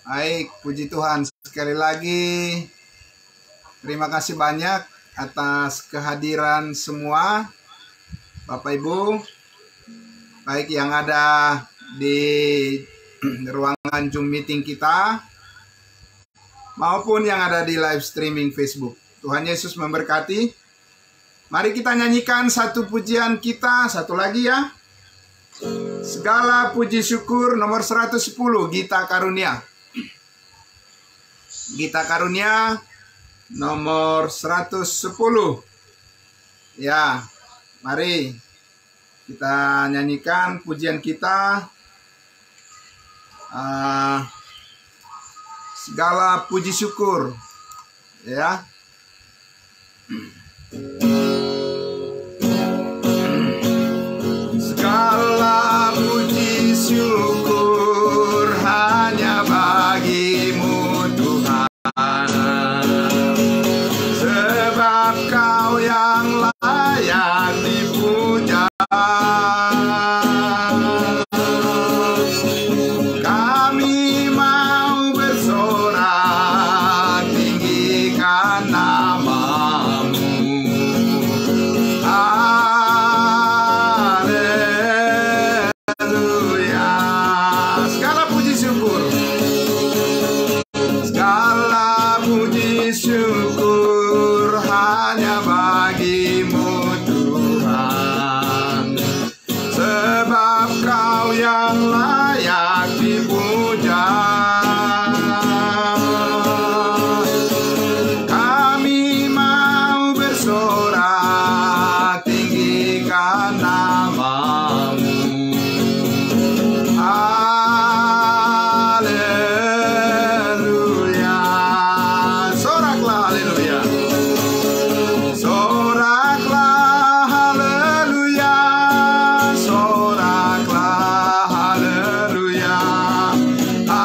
Baik, puji Tuhan sekali lagi. Terima kasih banyak atas kehadiran semua Bapak Ibu, baik yang ada di ruangan Zoom meeting kita maupun yang ada di live streaming Facebook. Tuhan Yesus memberkati. Mari kita nyanyikan satu pujian kita, satu lagi ya. Segala puji syukur nomor 110, Gita Karunia. Gita Karunia nomor 110. Ya, mari kita nyanyikan pujian kita. Segala puji syukur. Ya. Segala puji syukur hanya bagimu Tuhan, sebab Kau yang layak dipuja. Kami mau bersorak tinggikan nama-Mu. Haleluya. Segala puji syukur, segala puji syukur hanya bagimu Tuhan, sebab Kau yang layak dipuja. Kami mau bersorak tinggikan nama-Mu. Haleluya. Soraklah haleluya. Soraklah haleluya. Soraklah haleluya. Haleluya.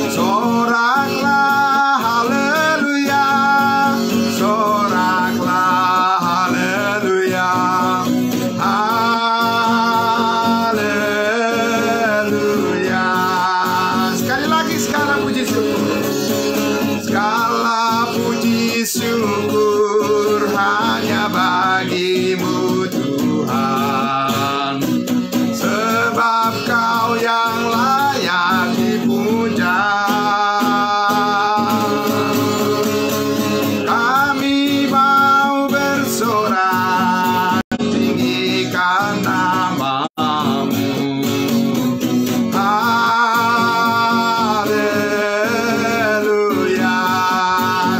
Soraklah haleluya. Soraklah haleluya. Haleluya. Sekali lagi segala puji syukur. Segala puji syukur hanya bagimu Tuhan, sebab Kau yang layak dipuja. Kami mau bersorak tinggikan nama-Mu. Haleluya.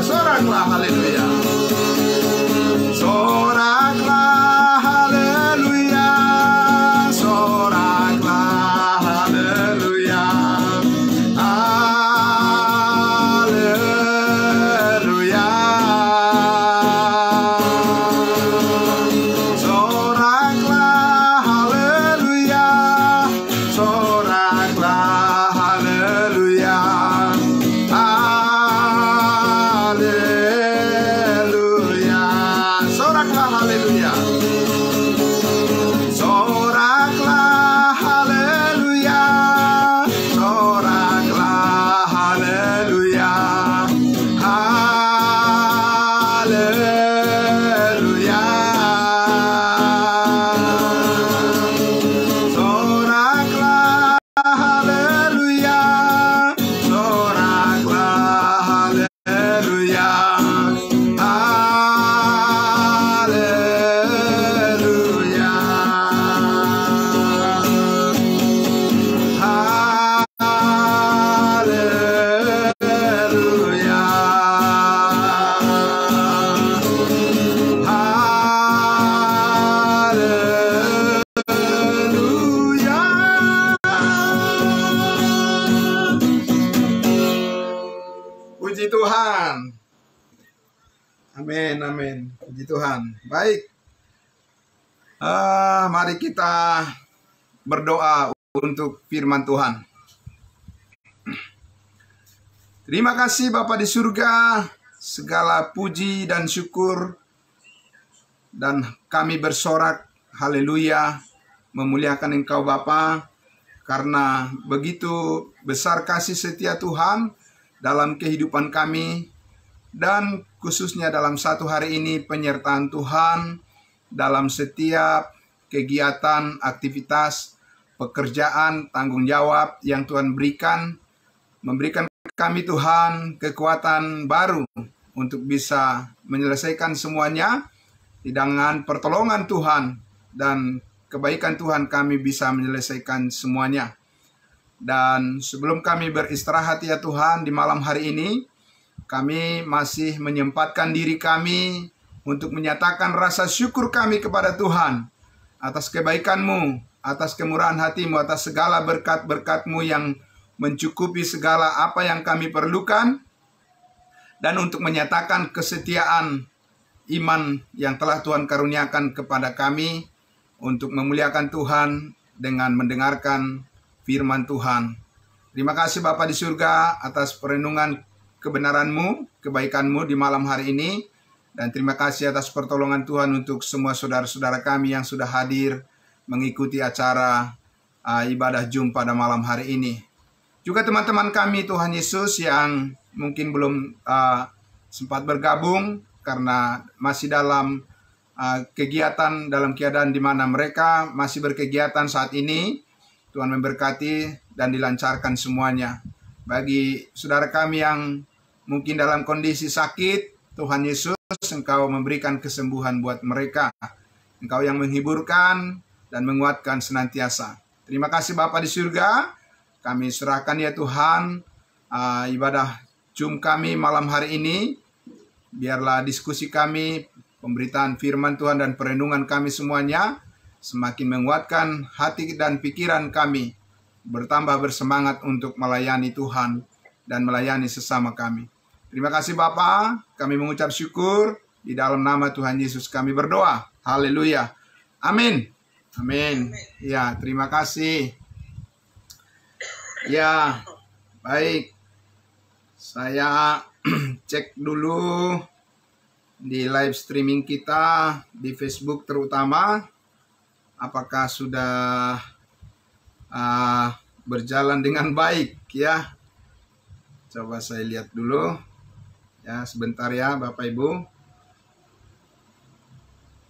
Soraklah haleluya. Soraklah haleluya. Soraklah haleluya. Haleluya. Soraklah haleluya. Soraklah haleluya. Haleluya. Soraklah haleluya. Soraklah haleluya. Soraklah haleluya. Haleluya. Soraklah haleluya. Soraklah haleluya. Haleluya. Haleluya. Haleluya. Puji Tuhan. Amin, amin. Puji Tuhan. Baik. Mari kita berdoa untuk firman Tuhan. Terima kasih Bapa di surga, segala puji dan syukur dan kami bersorak, haleluya, memuliakan Engkau Bapa, karena begitu besar kasih setia Tuhan dalam kehidupan kami, dan khususnya dalam satu hari ini penyertaan Tuhan dalam setiap kegiatan, aktivitas, pekerjaan, tanggung jawab yang Tuhan berikan, memberikan kami Tuhan kekuatan baru untuk bisa menyelesaikan semuanya. Dengan pertolongan Tuhan dan kebaikan Tuhan kami bisa menyelesaikan semuanya. Dan sebelum kami beristirahat ya Tuhan di malam hari ini, kami masih menyempatkan diri kami untuk menyatakan rasa syukur kami kepada Tuhan atas kebaikan-Mu, atas kemurahan hati-Mu, atas segala berkat-berkat-Mu yang mencukupi segala apa yang kami perlukan, dan untuk menyatakan kesetiaan iman yang telah Tuhan karuniakan kepada kami untuk memuliakan Tuhan dengan mendengarkan firman Tuhan. Terima kasih Bapa di surga atas perenungan kebenaran-Mu, kebaikan-Mu di malam hari ini. Dan terima kasih atas pertolongan Tuhan untuk semua saudara-saudara kami yang sudah hadir mengikuti acara ibadah Jum pada malam hari ini. Juga teman-teman kami Tuhan Yesus yang mungkin belum sempat bergabung karena masih dalam kegiatan, dalam keadaan di mana mereka masih berkegiatan saat ini. Tuhan memberkati dan dilancarkan semuanya. Bagi saudara kami yang mungkin dalam kondisi sakit, Tuhan Yesus, Engkau memberikan kesembuhan buat mereka. Engkau yang menghiburkan dan menguatkan senantiasa. Terima kasih Bapa di surga. Kami serahkan ya Tuhan ibadah Jum kami malam hari ini. Biarlah diskusi kami, pemberitaan firman Tuhan dan perenungan kami semuanya semakin menguatkan hati dan pikiran kami, bertambah bersemangat untuk melayani Tuhan dan melayani sesama kami. Terima kasih Bapa, kami mengucap syukur, di dalam nama Tuhan Yesus kami berdoa. Haleluya. Amin. Amin. Ya, terima kasih. Ya, baik. Saya cek dulu di live streaming kita di Facebook terutama, apakah sudah berjalan dengan baik ya. Coba saya lihat dulu ya, sebentar ya Bapak Ibu.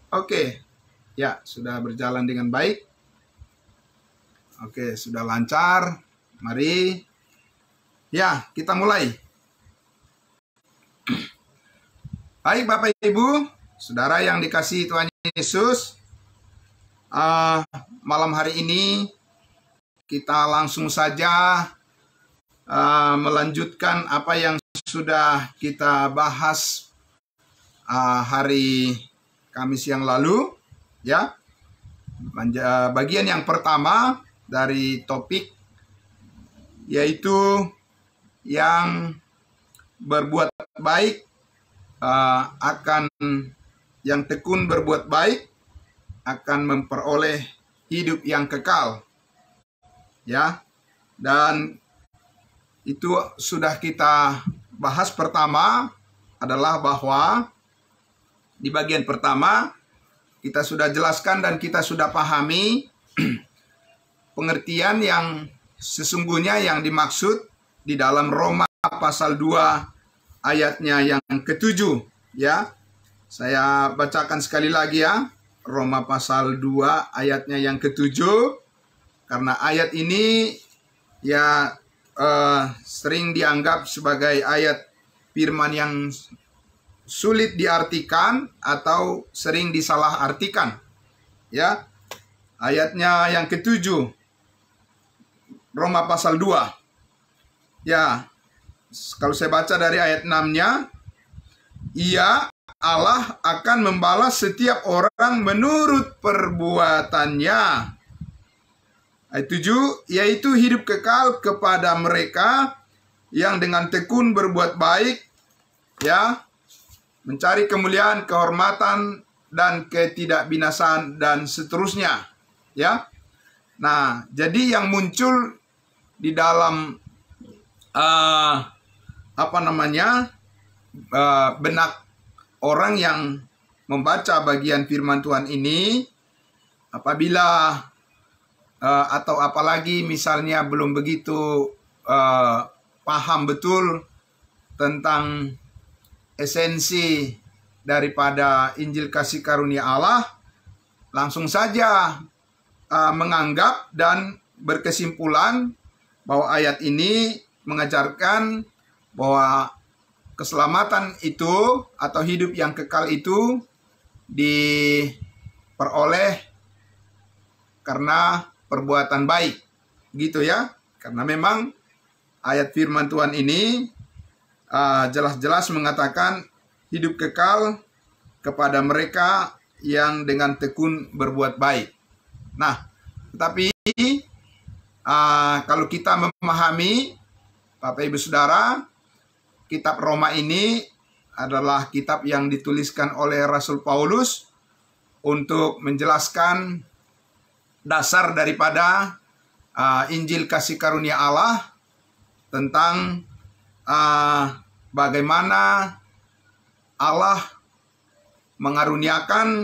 Oke, ya sudah berjalan dengan baik. Oke, sudah lancar. Mari ya kita mulai. Baik Bapak Ibu, saudara yang dikasihi Tuhan Yesus, malam hari ini kita langsung saja melanjutkan apa yang sudah kita bahas hari Kamis yang lalu, ya. Bagian yang pertama dari topik yaitu yang berbuat baik yang tekun berbuat baik akan memperoleh hidup yang kekal, ya. Dan itu sudah kita bahas. Pertama adalah bahwa di bagian pertama kita sudah jelaskan dan kita sudah pahami pengertian yang sesungguhnya yang dimaksud di dalam Roma pasal 2 ayatnya yang ke-7, ya. Saya bacakan sekali lagi ya, Roma pasal 2 ayatnya yang ke-7, karena ayat ini ya sering dianggap sebagai ayat firman yang sulit diartikan atau sering disalahartikan, ya. Ayatnya yang ke-7 Roma pasal 2. Ya, kalau saya baca dari ayat 6-nya, ia Allah akan membalas setiap orang menurut perbuatannya. Ayat 7, yaitu hidup kekal kepada mereka yang dengan tekun berbuat baik, ya, mencari kemuliaan, kehormatan, dan ketidakbinasaan, dan seterusnya, ya. Nah, jadi yang muncul di dalam benak orang yang membaca bagian firman Tuhan ini, apabila atau apalagi misalnya belum begitu paham betul tentang esensi daripada Injil kasih karunia Allah, langsung saja menganggap dan berkesimpulan bahwa ayat ini mengajarkan bahwa keselamatan itu atau hidup yang kekal itu diperoleh karena perbuatan baik, gitu ya. Karena memang ayat firman Tuhan ini jelas-jelas mengatakan hidup kekal kepada mereka yang dengan tekun berbuat baik. Nah, tetapi kalau kita memahami, Bapak Ibu Saudara, kitab Roma ini adalah kitab yang dituliskan oleh Rasul Paulus untuk menjelaskan dasar daripada Injil kasih karunia Allah tentang bagaimana Allah mengaruniakan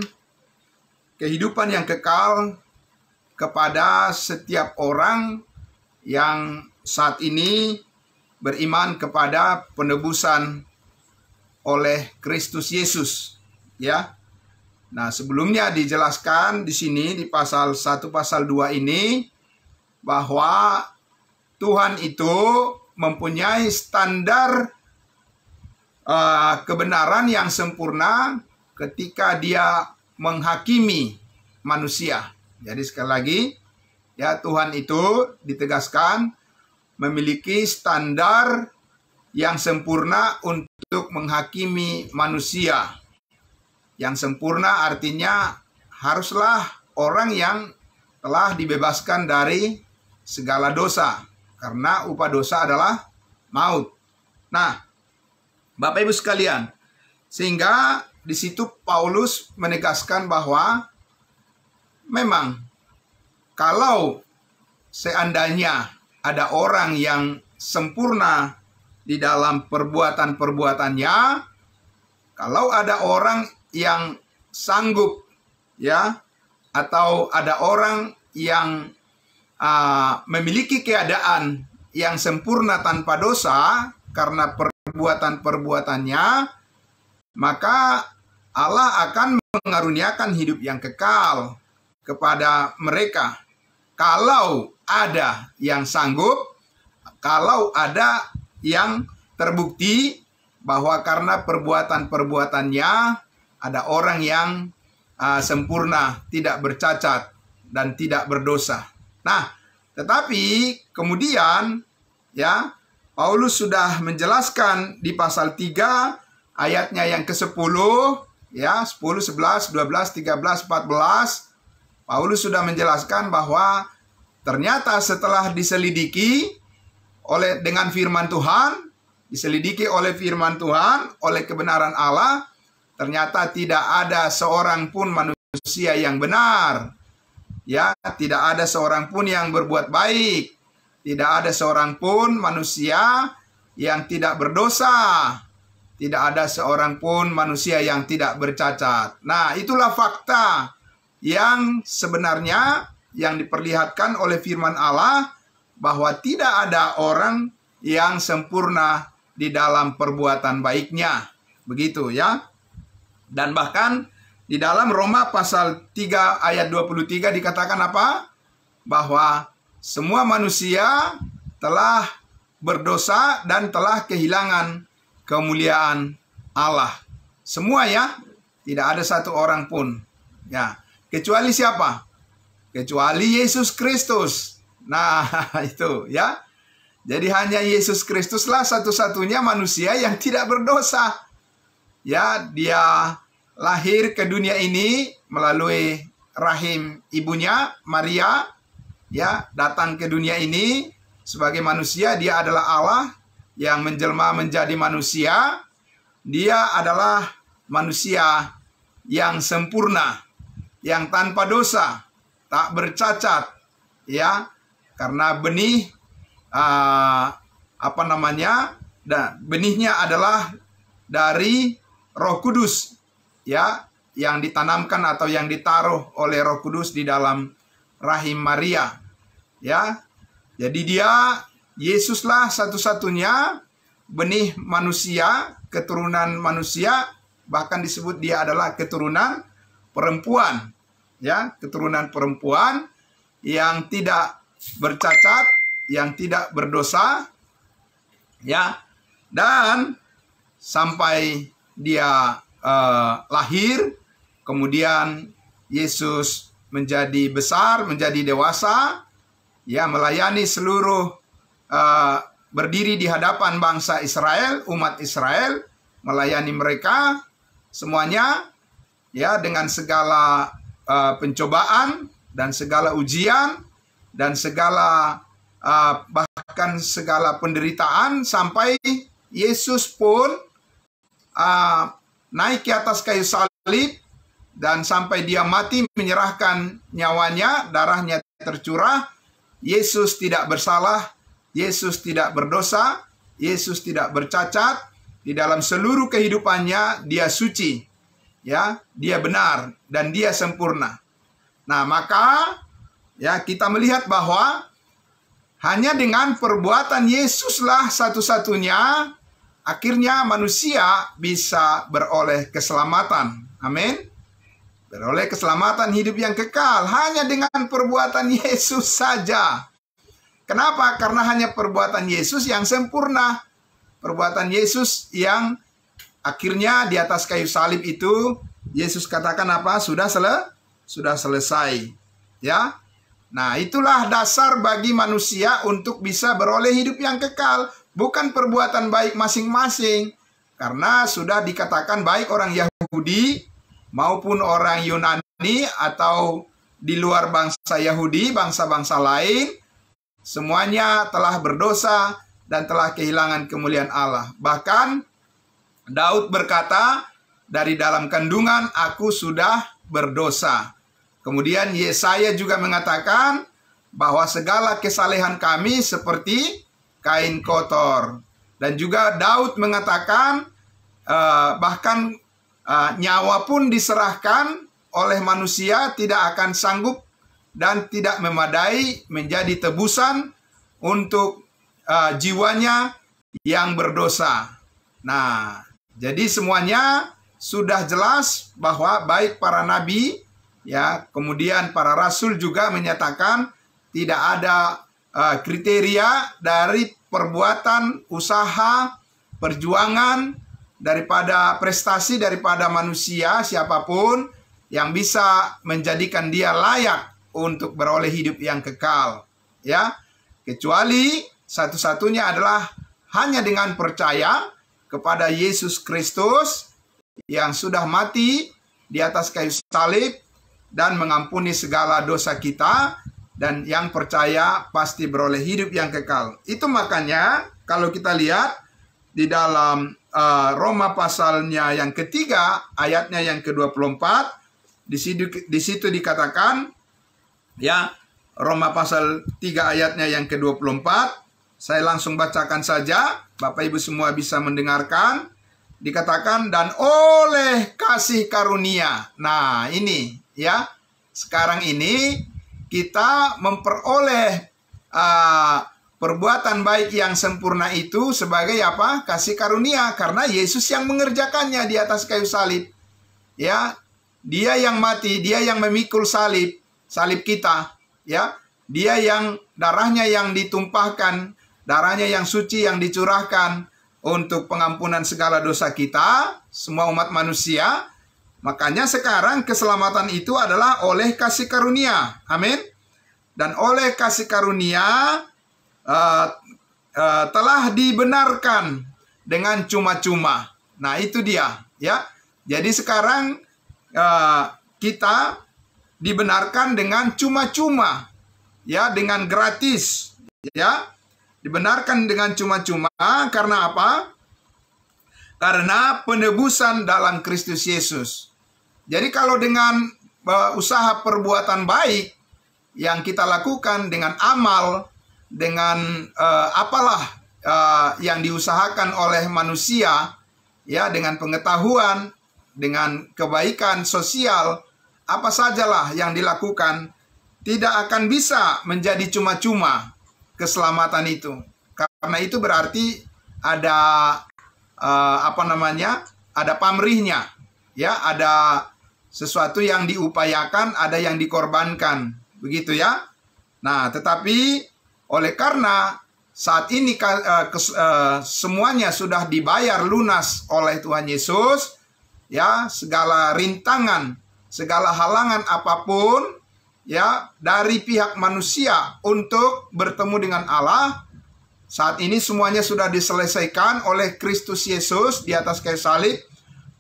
kehidupan yang kekal kepada setiap orang yang saat ini beriman kepada penebusan oleh Kristus Yesus, ya. Nah, sebelumnya dijelaskan di sini di pasal 1 pasal 2 ini bahwa Tuhan itu mempunyai standar kebenaran yang sempurna ketika Dia menghakimi manusia. Jadi sekali lagi, ya, Tuhan itu ditegaskan memiliki standar yang sempurna untuk menghakimi manusia. Yang sempurna artinya haruslah orang yang telah dibebaskan dari segala dosa, karena upah dosa adalah maut. Nah, Bapak Ibu sekalian, sehingga di situ Paulus menegaskan bahwa memang kalau seandainya ada orang yang sempurna di dalam perbuatan-perbuatannya, kalau ada orang yang sanggup, ya, atau ada orang yang memiliki keadaan yang sempurna tanpa dosa karena perbuatan-perbuatannya, maka Allah akan mengaruniakan hidup yang kekal kepada mereka. Kalau ada yang sanggup, kalau ada yang terbukti bahwa karena perbuatan-perbuatannya ada orang yang sempurna, tidak bercacat dan tidak berdosa. Nah, tetapi kemudian, ya, Paulus sudah menjelaskan di pasal 3 ayatnya yang ke-10, ya, 10, 11, 12, 13, 14, Paulus sudah menjelaskan bahwa ternyata setelah diselidiki dengan firman Tuhan, diselidiki oleh firman Tuhan, oleh kebenaran Allah, ternyata tidak ada seorang pun manusia yang benar. Ya, tidak ada seorang pun yang berbuat baik. Tidak ada seorang pun manusia yang tidak berdosa. Tidak ada seorang pun manusia yang tidak bercacat. Nah, itulah fakta yang sebenarnya yang diperlihatkan oleh firman Allah, bahwa tidak ada orang yang sempurna di dalam perbuatan baiknya. Begitu, ya. Dan bahkan di dalam Roma pasal 3 ayat 23 dikatakan apa? Bahwa semua manusia telah berdosa dan telah kehilangan kemuliaan Allah. Semua, ya. Tidak ada satu orang pun. Ya. Kecuali siapa? Kecuali Yesus Kristus. Nah, itu, ya. Jadi hanya Yesus Kristuslah satu-satunya manusia yang tidak berdosa. Ya, Dia lahir ke dunia ini melalui rahim ibunya Maria, ya, datang ke dunia ini sebagai manusia. Dia adalah Allah yang menjelma menjadi manusia. Dia adalah manusia yang sempurna, yang tanpa dosa, tak bercacat, ya, karena benih benihnya adalah dari Roh Kudus, ya, yang ditanamkan atau yang ditaruh oleh Roh Kudus di dalam rahim Maria. Ya. Jadi Yesuslah satu-satunya benih manusia, keturunan manusia, bahkan disebut dia adalah keturunan perempuan. Ya, keturunan perempuan yang tidak bercacat, yang tidak berdosa. Ya. Dan sampai dia lahir, kemudian Yesus menjadi besar, menjadi dewasa, ya, melayani seluruh, berdiri di hadapan bangsa Israel, umat Israel, melayani mereka semuanya, ya, dengan segala pencobaan dan segala ujian dan segala bahkan segala penderitaan, sampai Yesus pun naik ke atas kayu salib dan sampai dia mati menyerahkan nyawanya, darahnya tercurah. Yesus tidak bersalah, Yesus tidak berdosa, Yesus tidak bercacat. Di dalam seluruh kehidupannya dia suci, ya, dia benar dan dia sempurna. Nah, maka ya kita melihat bahwa hanya dengan perbuatan Yesuslah satu-satunya akhirnya manusia bisa beroleh keselamatan. Amin. Beroleh keselamatan hidup yang kekal hanya dengan perbuatan Yesus saja. Kenapa? Karena hanya perbuatan Yesus yang sempurna. Perbuatan Yesus yang akhirnya di atas kayu salib itu Yesus katakan apa? Sudah selesai. Ya. Nah, itulah dasar bagi manusia untuk bisa beroleh hidup yang kekal, bukan perbuatan baik masing-masing. Karena sudah dikatakan baik orang Yahudi maupun orang Yunani atau di luar bangsa Yahudi, bangsa-bangsa lain, semuanya telah berdosa dan telah kehilangan kemuliaan Allah. Bahkan Daud berkata, dari dalam kandungan aku sudah berdosa. Kemudian Yesaya juga mengatakan bahwa segala kesalehan kami seperti kain kotor. Dan juga Daud mengatakan bahkan nyawa pun diserahkan oleh manusia tidak akan sanggup dan tidak memadai menjadi tebusan untuk jiwanya yang berdosa. Nah, jadi semuanya sudah jelas bahwa baik para nabi, ya, kemudian para rasul juga menyatakan tidak ada kriteria dari perbuatan, usaha, perjuangan, daripada prestasi daripada manusia siapapun yang bisa menjadikan dia layak untuk beroleh hidup yang kekal, ya, kecuali satu-satunya adalah hanya dengan percaya kepada Yesus Kristus yang sudah mati di atas kayu salib dan mengampuni segala dosa kita, dan yang percaya pasti beroleh hidup yang kekal. Itu makanya kalau kita lihat di dalam Roma pasalnya yang ketiga, ayatnya yang ke-24, di situ dikatakan, ya, Roma pasal 3 ayatnya yang ke-24, saya langsung bacakan saja, Bapak Ibu semua bisa mendengarkan. Dikatakan, dan oleh kasih karunia. Nah, ini, ya, sekarang ini kita memperoleh perbuatan baik yang sempurna itu sebagai apa? Kasih karunia, karena Yesus yang mengerjakannya di atas kayu salib. Ya, dia yang mati, dia yang memikul salib kita, ya. Dia yang darahnya yang ditumpahkan, darahnya yang suci yang dicurahkan untuk pengampunan segala dosa kita, semua umat manusia. Makanya sekarang keselamatan itu adalah oleh kasih karunia. Amin. Dan oleh kasih karunia telah dibenarkan dengan cuma-cuma. Nah, itu dia, ya. Jadi sekarang kita dibenarkan dengan cuma-cuma, ya, dengan gratis, ya. Dibenarkan dengan cuma-cuma karena apa? Karena penebusan dalam Kristus Yesus. Jadi kalau dengan usaha perbuatan baik yang kita lakukan dengan amal, dengan apalah yang diusahakan oleh manusia, ya, dengan pengetahuan, dengan kebaikan sosial, apa sajalah yang dilakukan, tidak akan bisa menjadi cuma-cuma keselamatan itu. Karena itu berarti ada ada pamrihnya, ya, ada sesuatu yang diupayakan, ada yang dikorbankan, begitu ya. Nah, tetapi oleh karena saat ini semuanya sudah dibayar lunas oleh Tuhan Yesus, ya, segala rintangan, segala halangan apapun, ya, dari pihak manusia untuk bertemu dengan Allah, saat ini semuanya sudah diselesaikan oleh Kristus Yesus di atas kayu salib.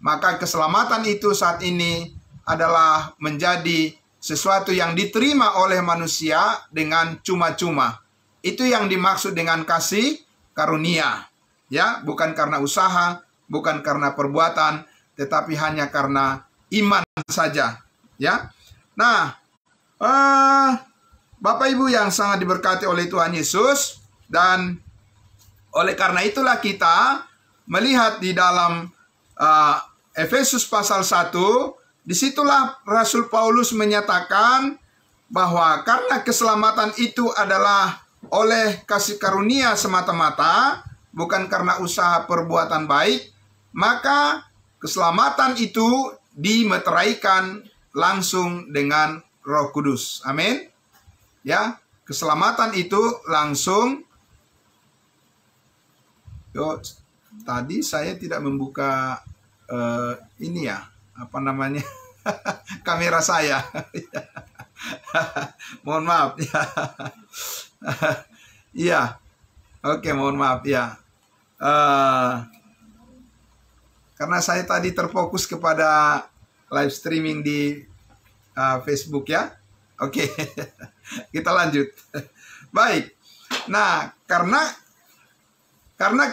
Maka keselamatan itu saat ini adalah menjadi sesuatu yang diterima oleh manusia dengan cuma-cuma. Itu yang dimaksud dengan kasih karunia, ya, bukan karena usaha, bukan karena perbuatan, tetapi hanya karena iman saja, ya. Nah, Bapak Ibu yang sangat diberkati oleh Tuhan Yesus, dan oleh karena itulah kita melihat di dalam Efesus pasal 1, disitulah Rasul Paulus menyatakan bahwa karena keselamatan itu adalah oleh kasih karunia semata-mata, bukan karena usaha perbuatan baik, maka keselamatan itu dimeteraikan langsung dengan Roh Kudus. Amin. Ya, keselamatan itu langsung. Tadi saya tidak membuka ini ya, apa namanya, kamera saya. Mohon maaf ya. Iya, oke, mohon maaf ya. Karena saya tadi terfokus kepada live streaming di Facebook ya. Oke, kita lanjut. Baik. Nah, karena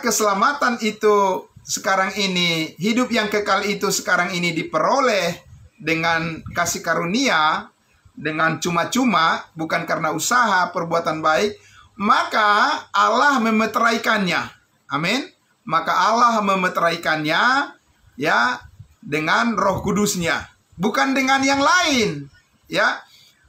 keselamatan itu sekarang ini, hidup yang kekal itu sekarang ini diperoleh dengan kasih karunia, dengan cuma-cuma, bukan karena usaha perbuatan baik, maka Allah memeteraikannya. Amin. Maka Allah memeteraikannya, ya, dengan Roh Kudusnya, bukan dengan yang lain, ya,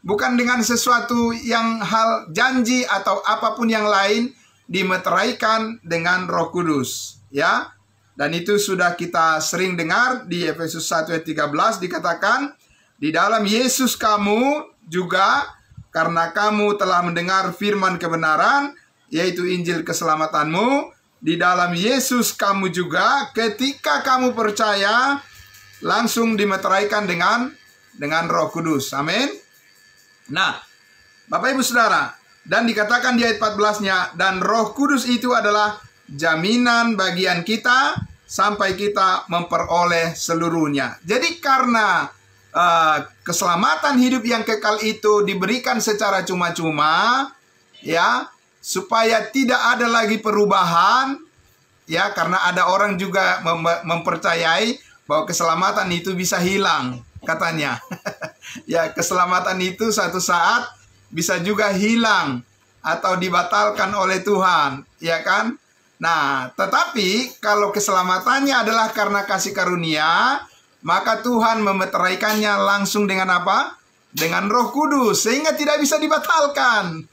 bukan dengan sesuatu yang hal janji atau apapun yang lain, dimeteraikan dengan Roh Kudus, ya. Dan itu sudah kita sering dengar di Efesus 1 ayat 13 dikatakan, di dalam Yesus kamu juga, karena kamu telah mendengar firman kebenaran, yaitu Injil keselamatanmu, di dalam Yesus kamu juga ketika kamu percaya langsung dimeteraikan dengan Roh Kudus. Amin. Nah, Bapak Ibu Saudara, dan dikatakan di ayat 14-nya, dan Roh Kudus itu adalah jaminan bagian kita sampai kita memperoleh seluruhnya. Jadi karena keselamatan hidup yang kekal itu diberikan secara cuma-cuma, ya, supaya tidak ada lagi perubahan, ya, karena ada orang juga mempercayai bahwa keselamatan itu bisa hilang, katanya. Ya, keselamatan itu suatu saat bisa juga hilang atau dibatalkan oleh Tuhan, ya kan? Nah, tetapi kalau keselamatannya adalah karena kasih karunia, maka Tuhan memeteraikannya langsung dengan apa? Dengan Roh Kudus, sehingga tidak bisa dibatalkan.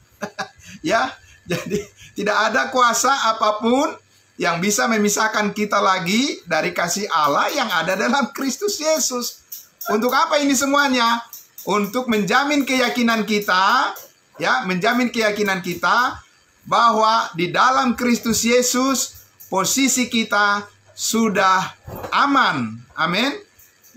Ya, jadi tidak ada kuasa apapun yang bisa memisahkan kita lagi dari kasih Allah yang ada dalam Kristus Yesus. Untuk apa ini semuanya? Untuk menjamin keyakinan kita, ya, menjamin keyakinan kita bahwa di dalam Kristus Yesus posisi kita sudah aman. Amin.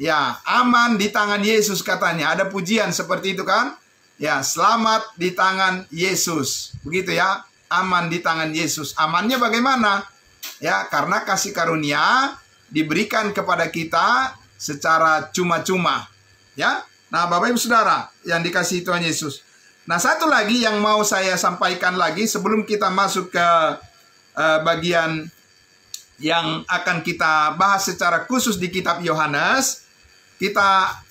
Ya, aman di tangan Yesus katanya. Ada pujian seperti itu kan? Ya, selamat di tangan Yesus. Begitu ya, aman di tangan Yesus. Amannya bagaimana? Ya, karena kasih karunia diberikan kepada kita secara cuma-cuma. Ya. Nah, Bapak Ibu Saudara yang dikasihi Tuhan Yesus. Nah, satu lagi yang mau saya sampaikan lagi sebelum kita masuk ke bagian yang akan kita bahas secara khusus di kitab Yohanes.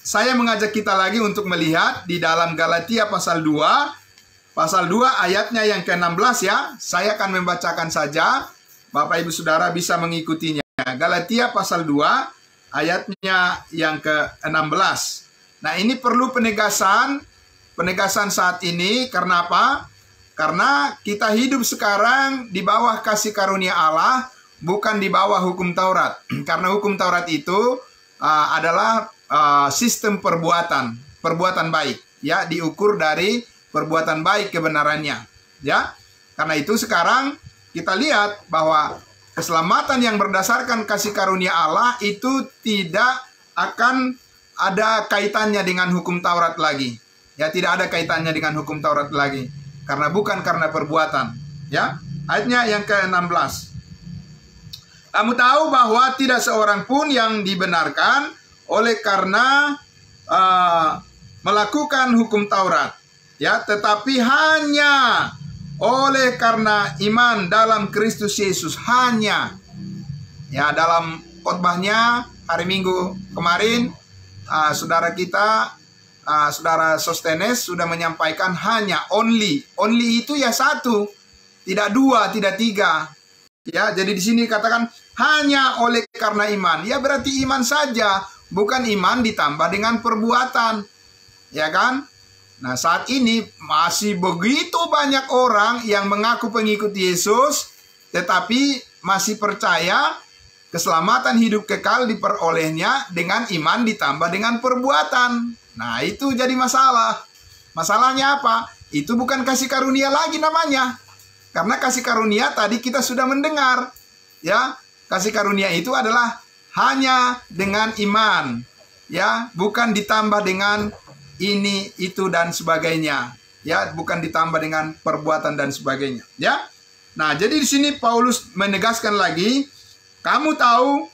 Saya mengajak kita lagi untuk melihat di dalam Galatia pasal 2. Pasal 2 ayatnya yang ke-16 ya. Saya akan membacakan saja. Bapak Ibu Saudara bisa mengikutinya. Galatia pasal 2 ayatnya yang ke-16. Nah, ini perlu penegasan saat ini. Karena apa? Karena kita hidup sekarang di bawah kasih karunia Allah, bukan di bawah hukum Taurat. Karena hukum Taurat itu adalah sistem perbuatan baik, ya, diukur dari perbuatan baik kebenarannya, ya. Karena itu sekarang kita lihat bahwa keselamatan yang berdasarkan kasih karunia Allah itu tidak akan ada kaitannya dengan hukum Taurat lagi. Ya, tidak ada kaitannya dengan hukum Taurat lagi. Karena bukan karena perbuatan. Ya, ayatnya yang ke-16. Kamu tahu bahwa tidak seorang pun yang dibenarkan oleh karena melakukan hukum Taurat. Ya, tetapi hanya oleh karena iman dalam Kristus Yesus. Hanya. Ya, dalam khotbahnya hari Minggu kemarin, saudara kita, saudara Sostenes sudah menyampaikan hanya, only. Only itu ya satu, tidak dua, tidak tiga. Ya, jadi di sini katakan hanya oleh karena iman. Ya, berarti iman saja, bukan iman ditambah dengan perbuatan. Ya kan? Nah, saat ini masih begitu banyak orang yang mengaku pengikut Yesus, tetapi masih percaya keselamatan hidup kekal diperolehnya dengan iman ditambah dengan perbuatan. Nah, itu jadi masalah. Masalahnya apa? Itu bukan kasih karunia lagi namanya. Karena kasih karunia tadi kita sudah mendengar. Ya, kasih karunia itu adalah hanya dengan iman. Ya, bukan ditambah dengan ini, itu, dan sebagainya. Ya, bukan ditambah dengan perbuatan dan sebagainya. Ya. Nah, jadi di sini Paulus menegaskan lagi, kamu tahu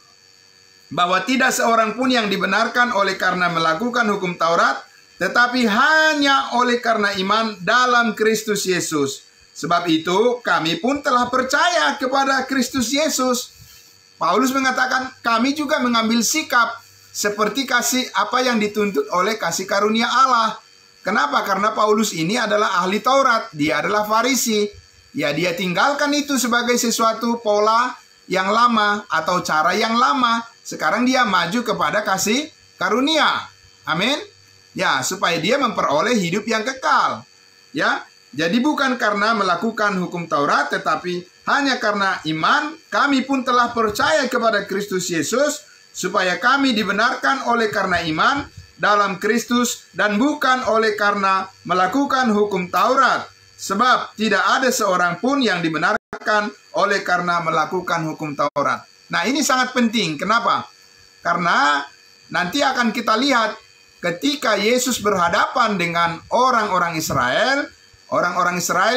bahwa tidak seorang pun yang dibenarkan oleh karena melakukan hukum Taurat, tetapi hanya oleh karena iman dalam Kristus Yesus. Sebab itu, kami pun telah percaya kepada Kristus Yesus. Paulus mengatakan, kami juga mengambil sikap seperti kasih apa yang dituntut oleh kasih karunia Allah. Kenapa? Karena Paulus ini adalah ahli Taurat. Dia adalah Farisi. Ya, dia tinggalkan itu sebagai sesuatu pola yang lama atau cara yang lama. Sekarang dia maju kepada kasih karunia. Amin. Ya, supaya dia memperoleh hidup yang kekal. Ya, jadi bukan karena melakukan hukum Taurat, tetapi hanya karena iman, kami pun telah percaya kepada Kristus Yesus, supaya kami dibenarkan oleh karena iman dalam Kristus dan bukan oleh karena melakukan hukum Taurat. Sebab tidak ada seorang pun yang dibenarkan oleh karena melakukan hukum Taurat. Nah, ini sangat penting. Kenapa? Karena nanti akan kita lihat ketika Yesus berhadapan dengan orang-orang Israel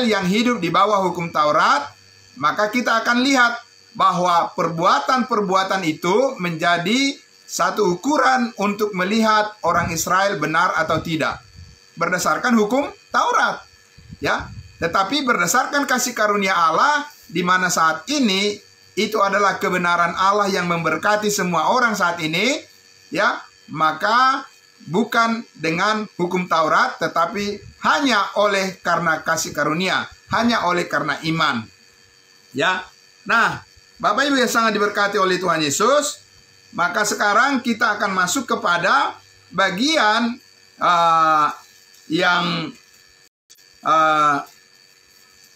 yang hidup di bawah hukum Taurat, maka kita akan lihat bahwa perbuatan-perbuatan itu menjadi satu ukuran untuk melihat orang Israel benar atau tidak berdasarkan hukum Taurat. Ya, tetapi berdasarkan kasih karunia Allah, di mana saat ini itu adalah kebenaran Allah yang memberkati semua orang saat ini, ya, maka bukan dengan hukum Taurat, tetapi hanya oleh karena kasih karunia, hanya oleh karena iman. Ya, nah, Bapak Ibu yang sangat diberkati oleh Tuhan Yesus, maka sekarang kita akan masuk kepada bagian yang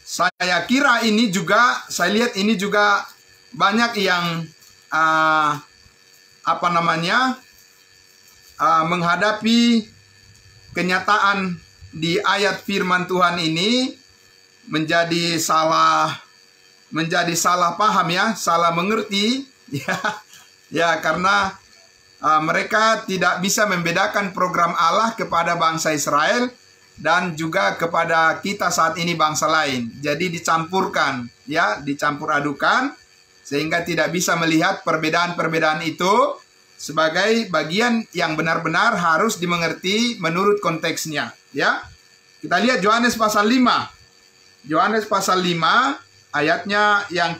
saya kira ini juga, saya lihat ini juga banyak yang menghadapi kenyataan di ayat firman Tuhan ini menjadi salah paham, ya, salah mengerti, ya, karena mereka tidak bisa membedakan program Allah kepada bangsa Israel dan juga kepada kita saat ini bangsa lain. Jadi dicampurkan, ya, dicampur adukan, sehingga tidak bisa melihat perbedaan-perbedaan itu sebagai bagian yang benar-benar harus dimengerti menurut konteksnya, ya. Kita lihat Yohanes pasal 5. Yohanes pasal 5 ayatnya yang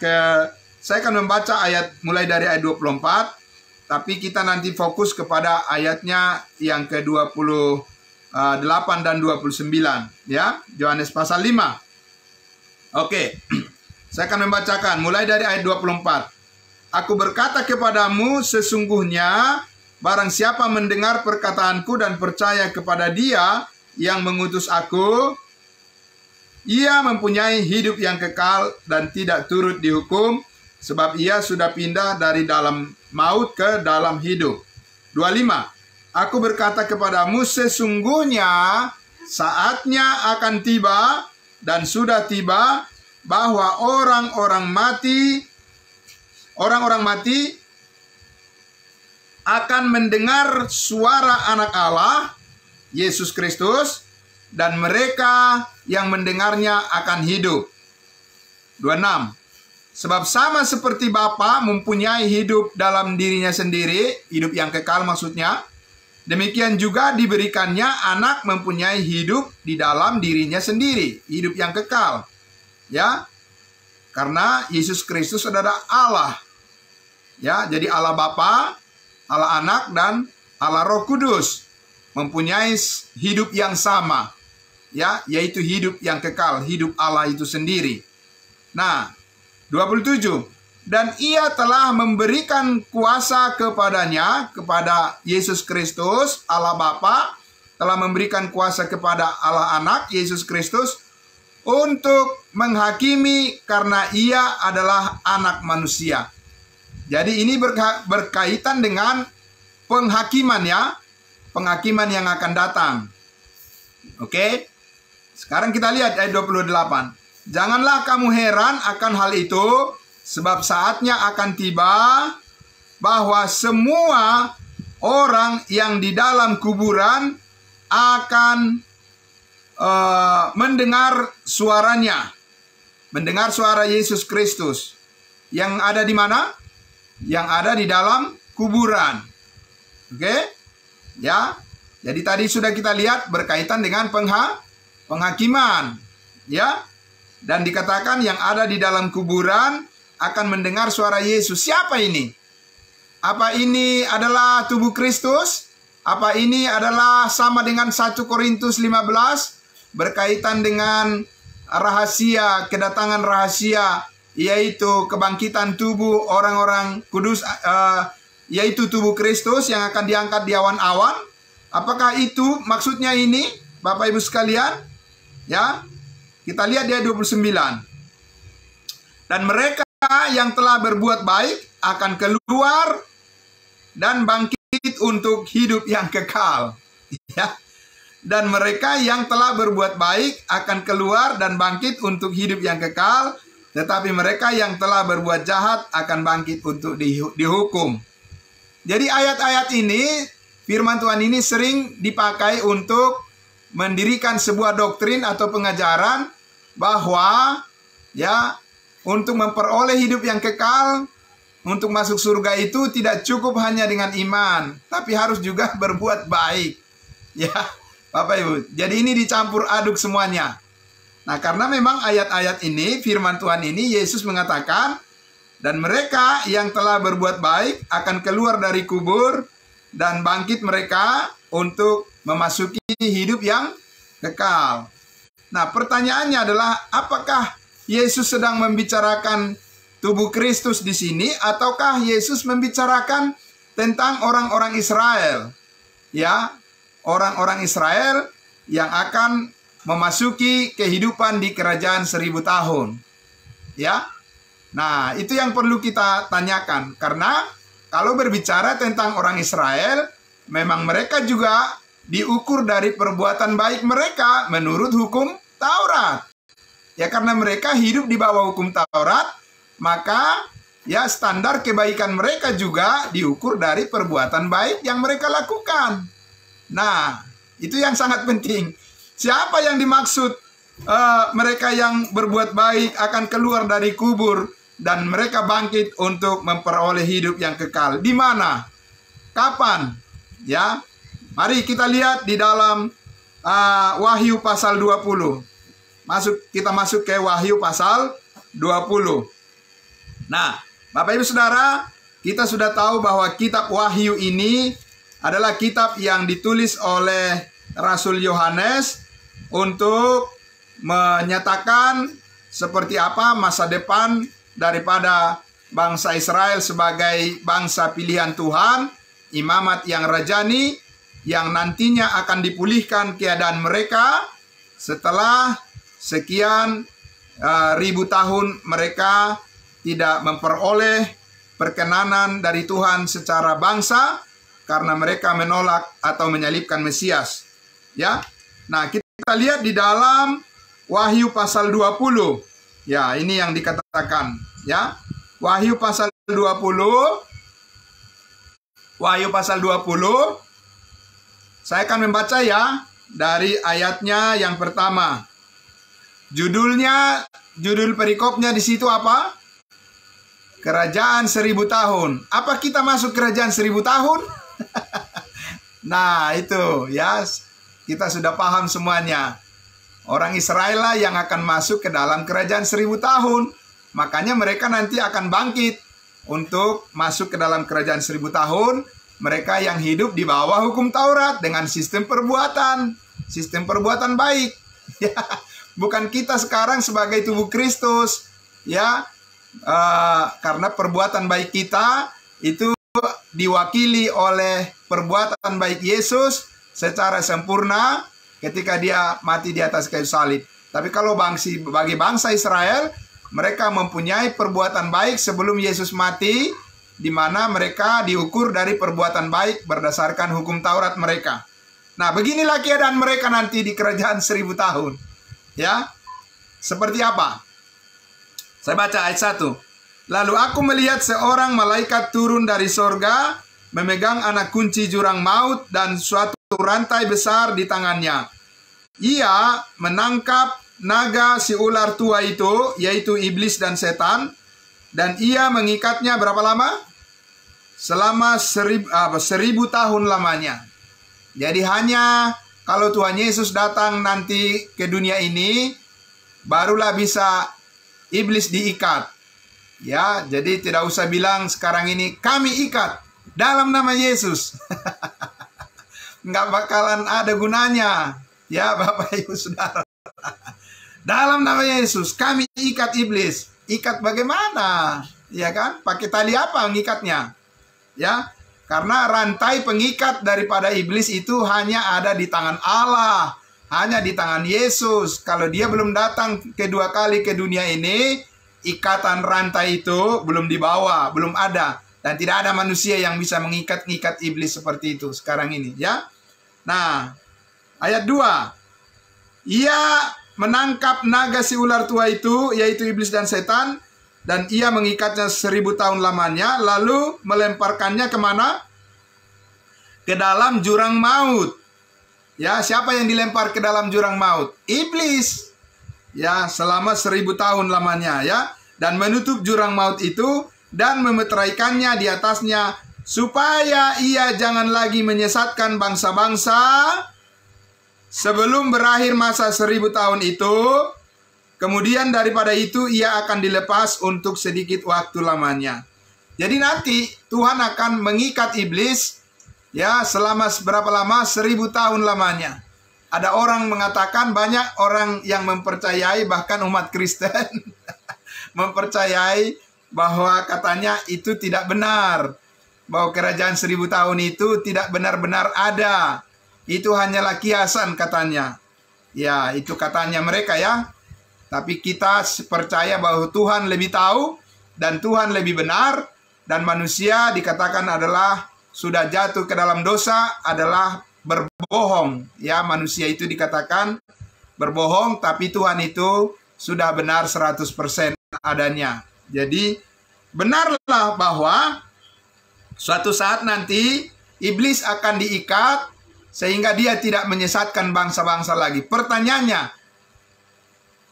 saya akan membaca ayat mulai dari ayat 24, tapi kita nanti fokus kepada ayatnya yang ke-28 dan 29, ya. Yohanes pasal 5. Oke. Saya akan membacakan mulai dari ayat 24. Aku berkata kepadamu, sesungguhnya barang siapa mendengar perkataanku dan percaya kepada Dia yang mengutus aku, ia mempunyai hidup yang kekal dan tidak turut dihukum, sebab ia sudah pindah dari dalam maut ke dalam hidup. 25. Aku berkata kepadamu, sesungguhnya saatnya akan tiba dan sudah tiba bahwa orang-orang mati akan mendengar suara Anak Allah, Yesus Kristus, dan mereka yang mendengarnya akan hidup. 26. Sebab sama seperti Bapa mempunyai hidup dalam dirinya sendiri, hidup yang kekal maksudnya, demikian juga diberikannya Anak mempunyai hidup di dalam dirinya sendiri, hidup yang kekal. Ya, karena Yesus Kristus adalah Allah. Ya, jadi Allah Bapa, Allah Anak, dan Allah Roh Kudus mempunyai hidup yang sama. Ya, yaitu hidup yang kekal, hidup Allah itu sendiri. Nah, 27. Dan ia telah memberikan kuasa kepadanya, kepada Yesus Kristus, Allah Bapa, telah memberikan kuasa kepada Allah Anak, Yesus Kristus, untuk menghakimi karena ia adalah anak manusia. Jadi ini berkaitan dengan penghakiman ya, penghakiman yang akan datang. Oke. Sekarang kita lihat ayat 28. Janganlah kamu heran akan hal itu, sebab saatnya akan tiba bahwa semua orang yang di dalam kuburan akan mendengar suaranya. Mendengar suara Yesus Kristus. Yang ada di mana? Yang ada di dalam kuburan. Oke? Ya. Jadi tadi sudah kita lihat berkaitan dengan penghakiman. Ya. Dan dikatakan yang ada di dalam kuburan akan mendengar suara Yesus. Siapa ini? Apa ini adalah tubuh Kristus? Apa ini adalah sama dengan 1 Korintus 15? Berkaitan dengan rahasia, kedatangan rahasia, yaitu kebangkitan tubuh orang-orang kudus, yaitu tubuh Kristus yang akan diangkat di awan-awan. Apakah itu maksudnya ini, Bapak Ibu sekalian? Ya, kita lihat di ayat 29. Dan mereka yang telah berbuat baik akan keluar dan bangkit untuk hidup yang kekal. Ya. Dan mereka yang telah berbuat baik akan keluar dan bangkit untuk hidup yang kekal, tetapi mereka yang telah berbuat jahat akan bangkit untuk dihukum. Jadi ayat-ayat ini, firman Tuhan ini sering dipakai untuk mendirikan sebuah doktrin atau pengajaran bahwa ya, untuk memperoleh hidup yang kekal, untuk masuk surga itu tidak cukup hanya dengan iman, tapi harus juga berbuat baik. Ya, Bapak Ibu. Jadi ini dicampur aduk semuanya. Nah, karena memang ayat-ayat ini, firman Tuhan ini, Yesus mengatakan, dan mereka yang telah berbuat baik akan keluar dari kubur dan bangkit mereka untuk memasuki hidup yang kekal. Nah, pertanyaannya adalah, apakah Yesus sedang membicarakan tubuh Kristus di sini, ataukah Yesus membicarakan tentang orang-orang Israel? Ya, orang-orang Israel yang akan memasuki kehidupan di kerajaan 1000 tahun. Ya. Nah, itu yang perlu kita tanyakan. Karena kalau berbicara tentang orang Israel, memang mereka juga diukur dari perbuatan baik mereka menurut hukum Taurat. Ya, karena mereka hidup di bawah hukum Taurat, maka ya standar kebaikan mereka juga diukur dari perbuatan baik yang mereka lakukan. Nah, itu yang sangat penting. Siapa yang dimaksud mereka yang berbuat baik akan keluar dari kubur dan mereka bangkit untuk memperoleh hidup yang kekal? Di mana? Kapan? Ya, mari kita lihat di dalam Wahyu pasal 20. Kita masuk ke Wahyu pasal 20. Nah, Bapak Ibu Saudara, kita sudah tahu bahwa kitab Wahyu ini adalah kitab yang ditulis oleh Rasul Yohanes untuk menyatakan seperti apa masa depan daripada bangsa Israel sebagai bangsa pilihan Tuhan, imamat yang rajani, yang nantinya akan dipulihkan keadaan mereka setelah sekian ribu tahun mereka tidak memperoleh perkenanan dari Tuhan secara bangsa karena mereka menolak atau menyalibkan Mesias. Ya. Nah, kita lihat di dalam Wahyu pasal 20. Ya, ini yang dikatakan, ya. Wahyu pasal 20. Wahyu pasal 20. Saya akan membaca ya dari ayatnya yang pertama. Judul perikopnya di situ apa? Kerajaan 1000 tahun. Apa kita masuk kerajaan 1000 tahun? Nah, itu ya, kita sudah paham semuanya. Orang Israel lah yang akan masuk ke dalam kerajaan 1000 tahun. Makanya mereka nanti akan bangkit untuk masuk ke dalam kerajaan 1000 tahun. Mereka yang hidup di bawah hukum Taurat dengan sistem perbuatan baik. Ya, bukan kita sekarang sebagai tubuh Kristus, ya, karena perbuatan baik kita itu diwakili oleh perbuatan baik Yesus secara sempurna ketika dia mati di atas kayu salib. Tapi kalau bagi bangsa Israel, mereka mempunyai perbuatan baik sebelum Yesus mati, di mana mereka diukur dari perbuatan baik berdasarkan hukum Taurat mereka. Nah, beginilah keadaan mereka nanti di kerajaan 1000 tahun. Ya, seperti apa? Saya baca ayat 1. Lalu aku melihat seorang malaikat turun dari sorga, memegang anak kunci jurang maut dan suatu rantai besar di tangannya. Ia menangkap naga si ular tua itu, yaitu iblis dan setan, dan ia mengikatnya berapa lama? Selama 1000 tahun lamanya. Jadi hanya kalau Tuhan Yesus datang nanti ke dunia ini, barulah bisa iblis diikat. Ya, jadi tidak usah bilang sekarang ini kami ikat dalam nama Yesus. Nggak bakalan ada gunanya. Ya, Bapak Ibu Saudara. Dalam nama Yesus kami ikat iblis. Ikat bagaimana? Ya kan? Pakai tali apa ngikatnya? Ya, karena rantai pengikat daripada iblis itu hanya ada di tangan Allah, hanya di tangan Yesus. Kalau dia belum datang kedua kali ke dunia ini, ikatan rantai itu belum dibawa, belum ada. Dan tidak ada manusia yang bisa mengikat-ngikat iblis seperti itu sekarang ini, ya. Nah, ayat 2. Ia menangkap naga si ular tua itu, yaitu iblis dan setan, dan ia mengikatnya 1000 tahun lamanya, lalu melemparkannya kemana? Ke dalam jurang maut. Ya, siapa yang dilempar ke dalam jurang maut? Iblis. Ya, selama 1000 tahun lamanya, ya. Dan menutup jurang maut itu dan memeteraikannya di atasnya, supaya ia jangan lagi menyesatkan bangsa-bangsa sebelum berakhir masa 1000 tahun itu. Kemudian daripada itu ia akan dilepas untuk sedikit waktu lamanya. Jadi nanti Tuhan akan mengikat iblis, ya, selama berapa lama? 1000 tahun lamanya. Ada orang mengatakan, banyak orang yang mempercayai, bahkan umat Kristen mempercayai bahwa katanya itu tidak benar, bahwa kerajaan 1000 tahun itu tidak benar-benar ada. Itu hanyalah kiasan katanya. Ya, itu katanya mereka, ya. Tapi kita percaya bahwa Tuhan lebih tahu dan Tuhan lebih benar, dan manusia dikatakan adalah sudah jatuh ke dalam dosa, adalah berbohong. Ya, manusia itu dikatakan berbohong, tapi Tuhan itu sudah benar 100% adanya. Jadi benarlah bahwa suatu saat nanti iblis akan diikat sehingga dia tidak menyesatkan bangsa-bangsa lagi. Pertanyaannya,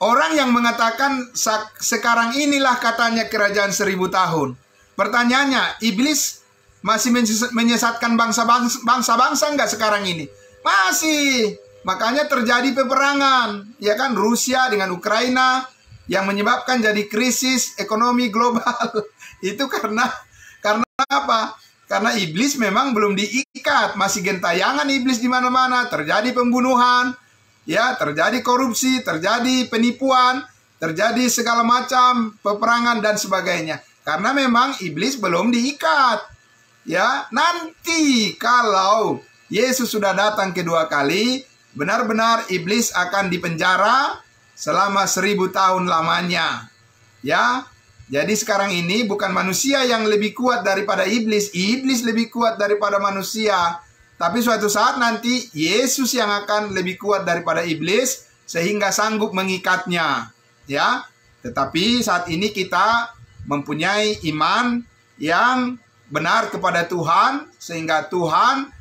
orang yang mengatakan sekarang inilah katanya kerajaan 1000 tahun. Pertanyaannya, iblis masih menyesatkan bangsa-bangsa enggak sekarang ini? Masih. Makanya terjadi peperangan, ya kan, Rusia dengan Ukraina yang menyebabkan jadi krisis ekonomi global. Itu karena apa? Karena iblis memang belum diikat, masih gentayangan iblis di mana-mana, terjadi pembunuhan, ya, terjadi korupsi, terjadi penipuan, terjadi segala macam peperangan dan sebagainya. Karena memang iblis belum diikat. Ya, nanti kalau Yesus sudah datang kedua kali, benar-benar iblis akan dipenjara selama 1000 tahun lamanya. Ya, jadi sekarang ini bukan manusia yang lebih kuat daripada iblis. Iblis lebih kuat daripada manusia. Tapi suatu saat nanti Yesus yang akan lebih kuat daripada iblis sehingga sanggup mengikatnya. Ya, tetapi saat ini kita mempunyai iman yang benar kepada Tuhan sehingga Tuhan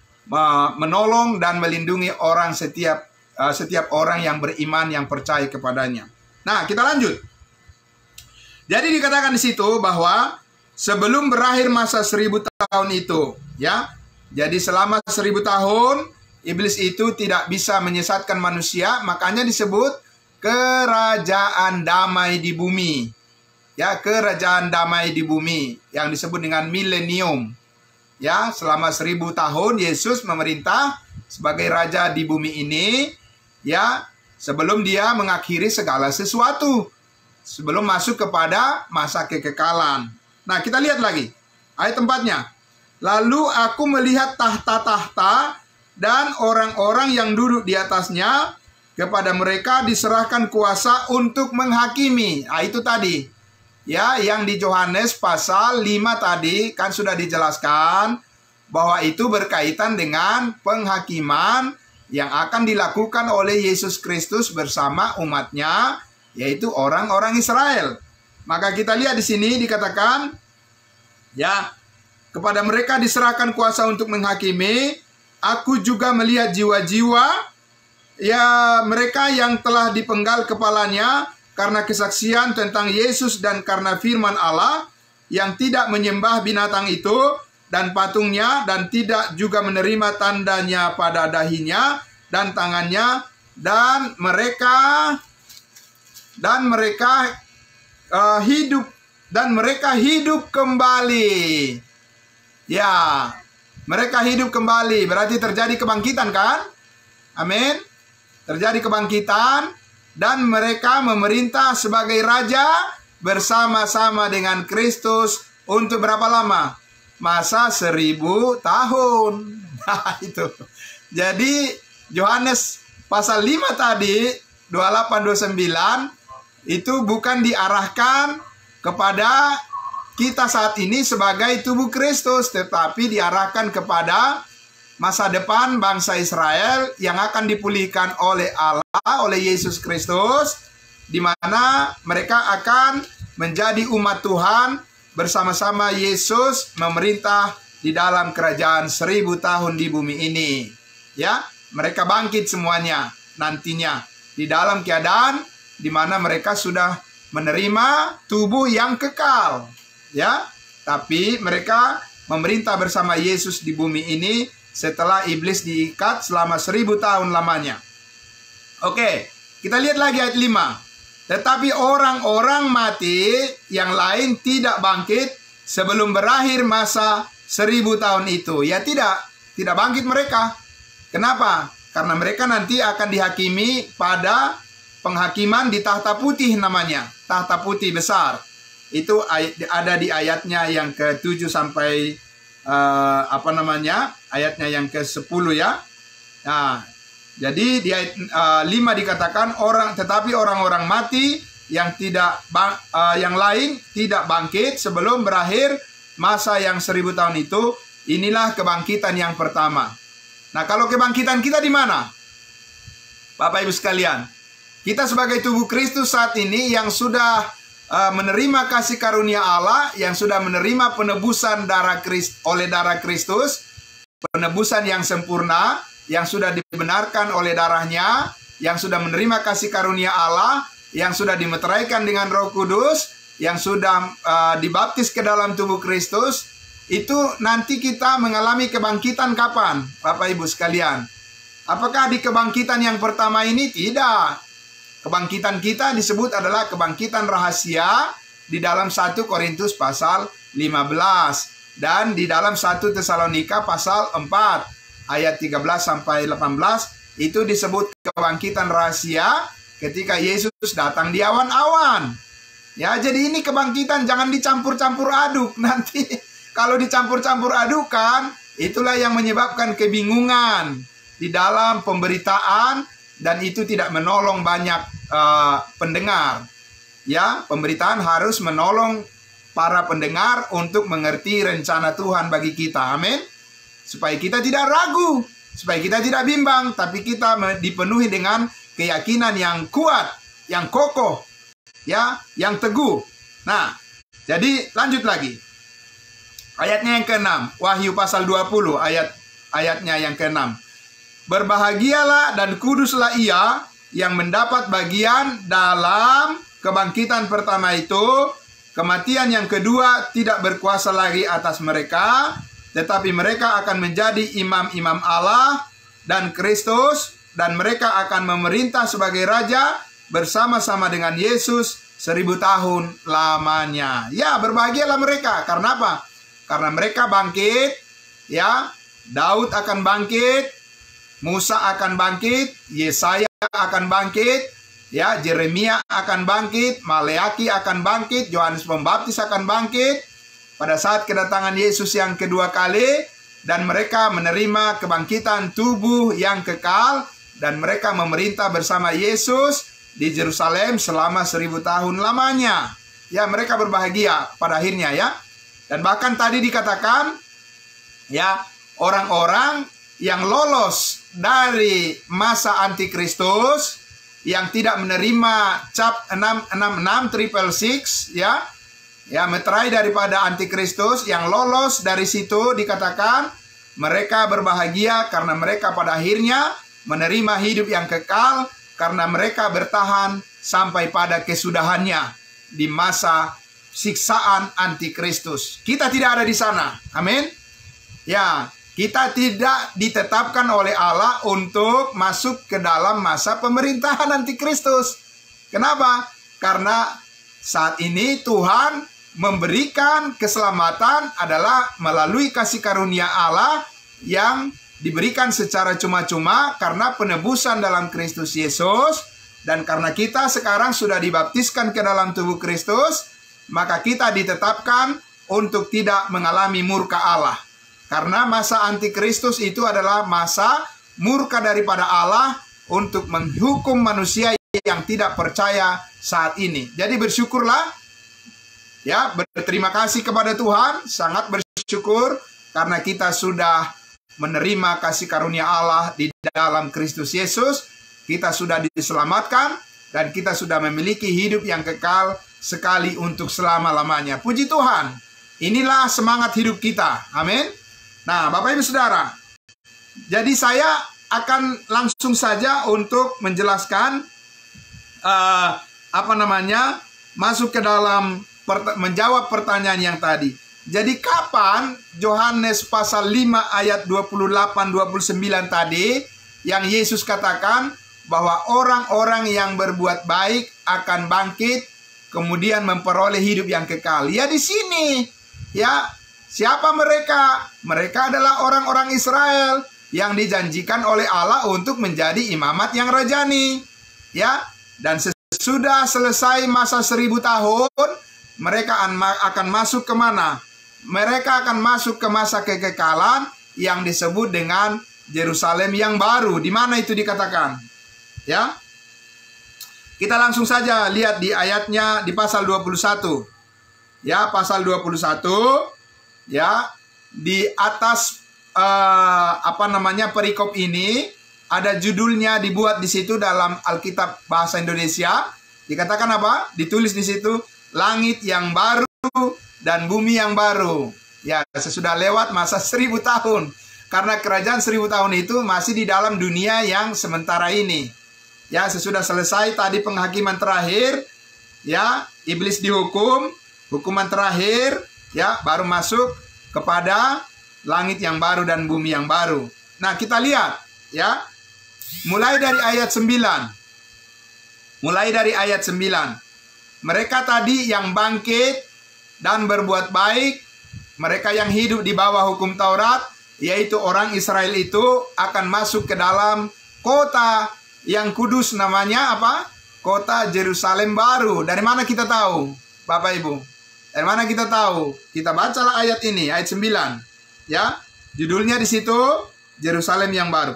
menolong dan melindungi orang setiap orang yang beriman yang percaya kepadanya. Nah, kita lanjut. Jadi dikatakan di situ bahwa sebelum berakhir masa 1000 tahun itu, ya. Jadi selama 1000 tahun iblis itu tidak bisa menyesatkan manusia, makanya disebut kerajaan damai di bumi. Ya, kerajaan damai di bumi yang disebut dengan milenium. Ya, selama 1000 tahun Yesus memerintah sebagai raja di bumi ini, ya, sebelum dia mengakhiri segala sesuatu. Sebelum masuk kepada masa kekekalan. Nah, kita lihat lagi ayat 4-nya. Lalu aku melihat tahta-tahta dan orang-orang yang duduk di atasnya. Kepada mereka diserahkan kuasa untuk menghakimi. Nah, itu tadi. Ya, yang di Yohanes pasal 5 tadi kan sudah dijelaskan bahwa itu berkaitan dengan penghakiman yang akan dilakukan oleh Yesus Kristus bersama umatnya, yaitu orang-orang Israel. Maka kita lihat di sini dikatakan, ya, kepada mereka diserahkan kuasa untuk menghakimi. Aku juga melihat jiwa-jiwa, ya, mereka yang telah dipenggal kepalanya karena kesaksian tentang Yesus dan karena firman Allah, yang tidak menyembah binatang itu dan patungnya, dan tidak juga menerima tandanya pada dahinya dan tangannya, dan mereka hidup kembali. Ya, mereka hidup kembali. Berarti terjadi kebangkitan, kan? Amin. Terjadi kebangkitan dan mereka memerintah sebagai raja bersama-sama dengan Kristus untuk berapa lama? Masa 1000 tahun. Nah, itu. Jadi Yohanes pasal 5 tadi 28-29 itu bukan diarahkan kepada kita saat ini sebagai tubuh Kristus, tetapi diarahkan kepada masa depan bangsa Israel yang akan dipulihkan oleh Allah, oleh Yesus Kristus, di mana mereka akan menjadi umat Tuhan bersama-sama Yesus memerintah di dalam kerajaan 1000 tahun di bumi ini. Ya, mereka bangkit semuanya nantinya di dalam keadaan di mana mereka sudah menerima tubuh yang kekal, ya. Tapi mereka memerintah bersama Yesus di bumi ini setelah iblis diikat selama 1000 tahun lamanya. Oke, kita lihat lagi ayat 5. Tetapi orang-orang mati yang lain tidak bangkit sebelum berakhir masa 1000 tahun itu. Ya, tidak bangkit mereka. Kenapa? Karena mereka nanti akan dihakimi pada penghakiman di tahta putih namanya. Tahta putih besar. Itu ada di ayatnya yang ke-7 sampai ayatnya yang ke-10, ya. Nah, jadi di ayat 5 dikatakan tetapi orang-orang mati yang lain tidak bangkit sebelum berakhir masa yang 1000 tahun itu. Inilah kebangkitan yang pertama. Nah, kalau kebangkitan kita di mana? Bapak Ibu sekalian, kita sebagai tubuh Kristus saat ini yang sudah menerima kasih karunia Allah, yang sudah menerima penebusan oleh darah Kristus, penebusan yang sempurna, yang sudah dibenarkan oleh darahnya, yang sudah menerima kasih karunia Allah, yang sudah dimeteraikan dengan Roh Kudus, yang sudah dibaptis ke dalam tubuh Kristus, itu nanti kita mengalami kebangkitan kapan, Bapak Ibu sekalian? Apakah di kebangkitan yang pertama ini? Tidak. Kebangkitan kita disebut adalah kebangkitan rahasia di dalam 1 Korintus pasal 15 dan di dalam 1 Tesalonika pasal 4 ayat 13 sampai 18 itu disebut kebangkitan rahasia ketika Yesus datang di awan-awan. Ya, jadi ini kebangkitan jangan dicampur-campur aduk. Nanti kalau dicampur-campur adukan, itulah yang menyebabkan kebingungan di dalam pemberitaan dan itu tidak menolong banyak pendengar. Ya, pemberitaan harus menolong para pendengar untuk mengerti rencana Tuhan bagi kita. Amin. Supaya kita tidak ragu, supaya kita tidak bimbang, tapi kita dipenuhi dengan keyakinan yang kuat, yang kokoh, ya, yang teguh. Nah, jadi lanjut lagi. Ayatnya yang ke-6, Wahyu pasal 20 ayatnya yang ke-6. Berbahagialah dan kuduslah ia yang mendapat bagian dalam kebangkitan pertama itu. Kematian yang kedua tidak berkuasa lagi atas mereka, tetapi mereka akan menjadi imam-imam Allah dan Kristus, dan mereka akan memerintah sebagai raja bersama-sama dengan Yesus 1000 tahun lamanya. Ya, berbahagialah mereka. Karena apa? Karena mereka bangkit, ya. Daud akan bangkit, Musa akan bangkit, Yesaya akan bangkit, ya, Yeremia akan bangkit, Maleaki akan bangkit, Yohanes Pembaptis akan bangkit pada saat kedatangan Yesus yang kedua kali, dan mereka menerima kebangkitan tubuh yang kekal, dan mereka memerintah bersama Yesus di Yerusalem selama 1000 tahun lamanya. Ya, mereka berbahagia pada akhirnya, ya. Dan bahkan tadi dikatakan, ya, orang-orang yang lolos dari masa antikristus, yang tidak menerima cap 666 ya, ya, meterai daripada antikristus, yang lolos dari situ dikatakan mereka berbahagia karena mereka pada akhirnya menerima hidup yang kekal karena mereka bertahan sampai pada kesudahannya di masa siksaan antikristus. Kita tidak ada di sana. Amin. Ya, kita tidak ditetapkan oleh Allah untuk masuk ke dalam masa pemerintahan antikristus. Kenapa? Karena saat ini Tuhan memberikan keselamatan adalah melalui kasih karunia Allah yang diberikan secara cuma-cuma karena penebusan dalam Kristus Yesus. Dan karena kita sekarang sudah dibaptiskan ke dalam tubuh Kristus, maka kita ditetapkan untuk tidak mengalami murka Allah. Karena masa antikristus itu adalah masa murka daripada Allah untuk menghukum manusia yang tidak percaya saat ini. Jadi bersyukurlah, ya, berterima kasih kepada Tuhan, sangat bersyukur karena kita sudah menerima kasih karunia Allah di dalam Kristus Yesus. Kita sudah diselamatkan dan kita sudah memiliki hidup yang kekal sekali untuk selama-lamanya. Puji Tuhan. Inilah semangat hidup kita. Amin. Nah, Bapak Ibu Saudara, jadi saya akan langsung saja untuk menjelaskan masuk ke dalam menjawab pertanyaan yang tadi. Jadi kapan Yohanes pasal 5 ayat 28-29 tadi yang Yesus katakan bahwa orang-orang yang berbuat baik akan bangkit kemudian memperoleh hidup yang kekal? Ya, di sini. Ya, siapa mereka? Mereka adalah orang-orang Israel yang dijanjikan oleh Allah untuk menjadi imamat yang rajani. Ya, dan sesudah selesai masa 1000 tahun, mereka akan masuk ke mana? Mereka akan masuk ke masa kekekalan yang disebut dengan Yerusalem yang baru. Di mana itu dikatakan? Ya. Kita langsung saja lihat di ayatnya di pasal 21. Ya, pasal 21. Ya, di atas perikop ini ada judulnya dibuat di situ dalam Alkitab bahasa Indonesia. Dikatakan apa? Ditulis di situ, langit yang baru dan bumi yang baru. Ya, sesudah lewat masa 1000 tahun. Karena kerajaan 1000 tahun itu masih di dalam dunia yang sementara ini. Ya, sesudah selesai tadi penghakiman terakhir, ya, iblis dihukum, hukuman terakhir, ya, baru masuk kepada langit yang baru dan bumi yang baru. Nah, kita lihat, ya, mulai dari ayat 9. Mulai dari ayat 9. Mereka tadi yang bangkit dan berbuat baik, mereka yang hidup di bawah hukum Taurat, yaitu orang Israel itu akan masuk ke dalam kota yang kudus, namanya apa? kota Yerusalem baru. Dari mana kita tahu, Bapak Ibu? Dari mana kita tahu? Kita bacalah ayat ini, ayat 9. Ya, judulnya di situ Yerusalem yang baru.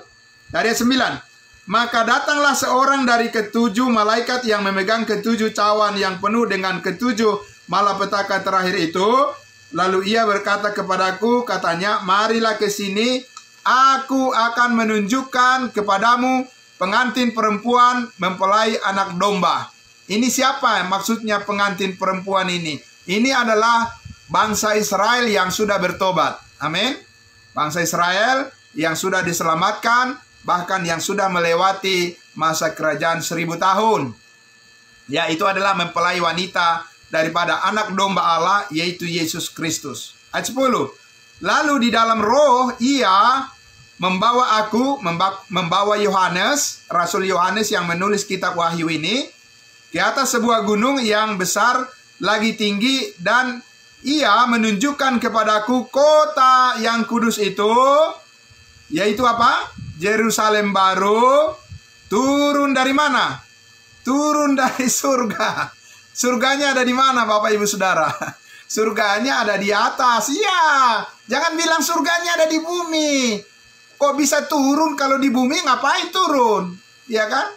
Dari ayat 9. Maka datanglah seorang dari ketujuh malaikat yang memegang ketujuh cawan yang penuh dengan ketujuh malapetaka terakhir itu. Lalu ia berkata kepadaku, katanya, marilah ke sini, aku akan menunjukkan kepadamu pengantin perempuan mempelai anak domba. Ini siapa maksudnya pengantin perempuan ini? Ini adalah bangsa Israel yang sudah bertobat. Amin. Bangsa Israel yang sudah diselamatkan, bahkan yang sudah melewati masa kerajaan 1000 tahun. Ya, itu adalah mempelai wanita daripada anak domba Allah, yaitu Yesus Kristus. Ayat 10. Lalu di dalam roh ia membawa Yohanes, Rasul Yohanes yang menulis kitab Wahyu ini, ke atas sebuah gunung yang besar lagi tinggi, dan ia menunjukkan kepadaku kota yang kudus itu, yaitu apa? Yerusalem baru, turun dari mana? Turun dari surga. Surganya ada di mana, Bapak Ibu Saudara? Surganya ada di atas. Iya, jangan bilang surganya ada di bumi. Kok bisa turun kalau di bumi? Ngapain turun? Ya kan?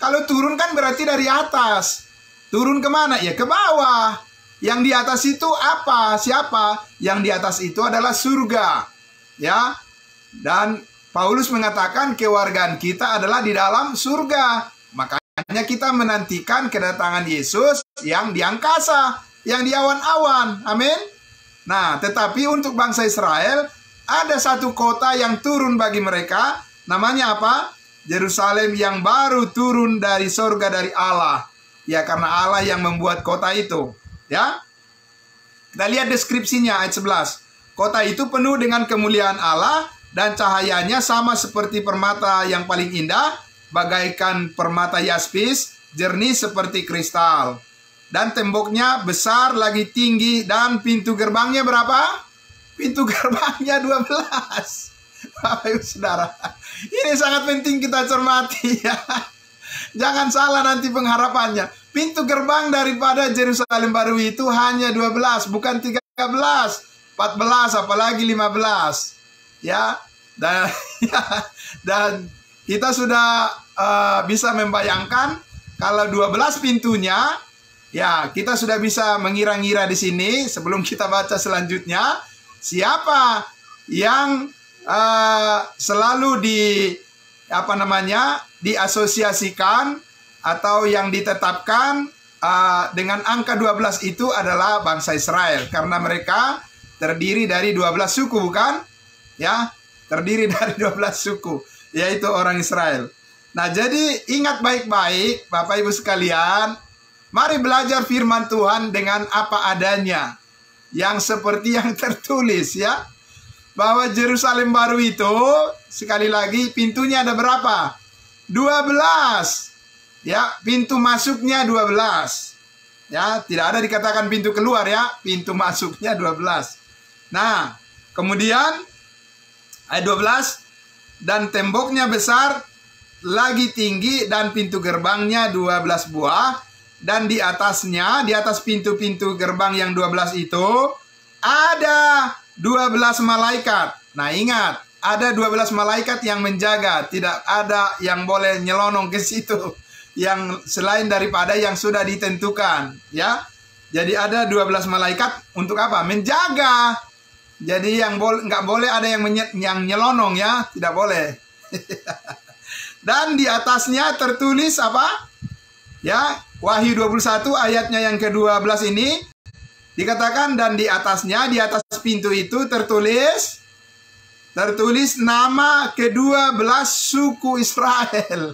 Kalau turun kan berarti dari atas. Turun kemana? Ya ke bawah. Yang di atas itu apa? Siapa? Yang di atas itu adalah surga. Ya. Dan Paulus mengatakan kewargaan kita adalah di dalam surga. Makanya kita menantikan kedatangan Yesus yang di angkasa, yang di awan-awan. Amin. Nah, tetapi untuk bangsa Israel ada satu kota yang turun bagi mereka. Namanya apa? Yerusalem yang baru turun dari surga dari Allah. Ya, karena Allah yang membuat kota itu. Ya. Kita lihat deskripsinya ayat 11. Kota itu penuh dengan kemuliaan Allah dan cahayanya sama seperti permata yang paling indah, bagaikan permata yaspis, jernih seperti kristal. Dan temboknya besar lagi tinggi, dan pintu gerbangnya berapa? Pintu gerbangnya 12. Bapak Ibu Saudara, ini sangat penting kita cermati ya. Jangan salah nanti pengharapannya. Pintu gerbang daripada Yerusalem baru itu hanya 12, bukan 13, 14, apalagi 15. Ya, dan kita sudah bisa membayangkan kalau 12 pintunya, ya kita sudah bisa mengira-ngira di sini sebelum kita baca selanjutnya siapa yang selalu diasosiasikan atau yang ditetapkan dengan angka 12 itu adalah bangsa Israel, karena mereka terdiri dari 12 suku, bukan? Ya, terdiri dari 12 suku, yaitu orang Israel. Nah, jadi ingat baik-baik Bapak Ibu sekalian, mari belajar firman Tuhan dengan apa adanya, yang seperti yang tertulis ya. Bahwa Yerusalem baru itu, sekali lagi, pintunya ada berapa? 12. Ya, pintu masuknya 12. Ya, tidak ada dikatakan pintu keluar ya, pintu masuknya 12. Nah, kemudian ayat 12, dan temboknya besar lagi tinggi, dan pintu gerbangnya 12 buah, dan di atasnya, di atas pintu-pintu gerbang yang 12 itu ada 12 malaikat. Nah, ingat, ada 12 malaikat yang menjaga, tidak ada yang boleh nyelonong ke situ yang selain daripada yang sudah ditentukan, ya. Jadi ada 12 malaikat untuk apa? Menjaga. Jadi yang nggak boleh ada yang nyelonong ya, tidak boleh. Dan di atasnya tertulis apa? Ya, Wahyu 21 ayatnya yang ke-12 ini dikatakan, dan di atasnya, di atas pintu itu tertulis nama ke-12 suku Israel.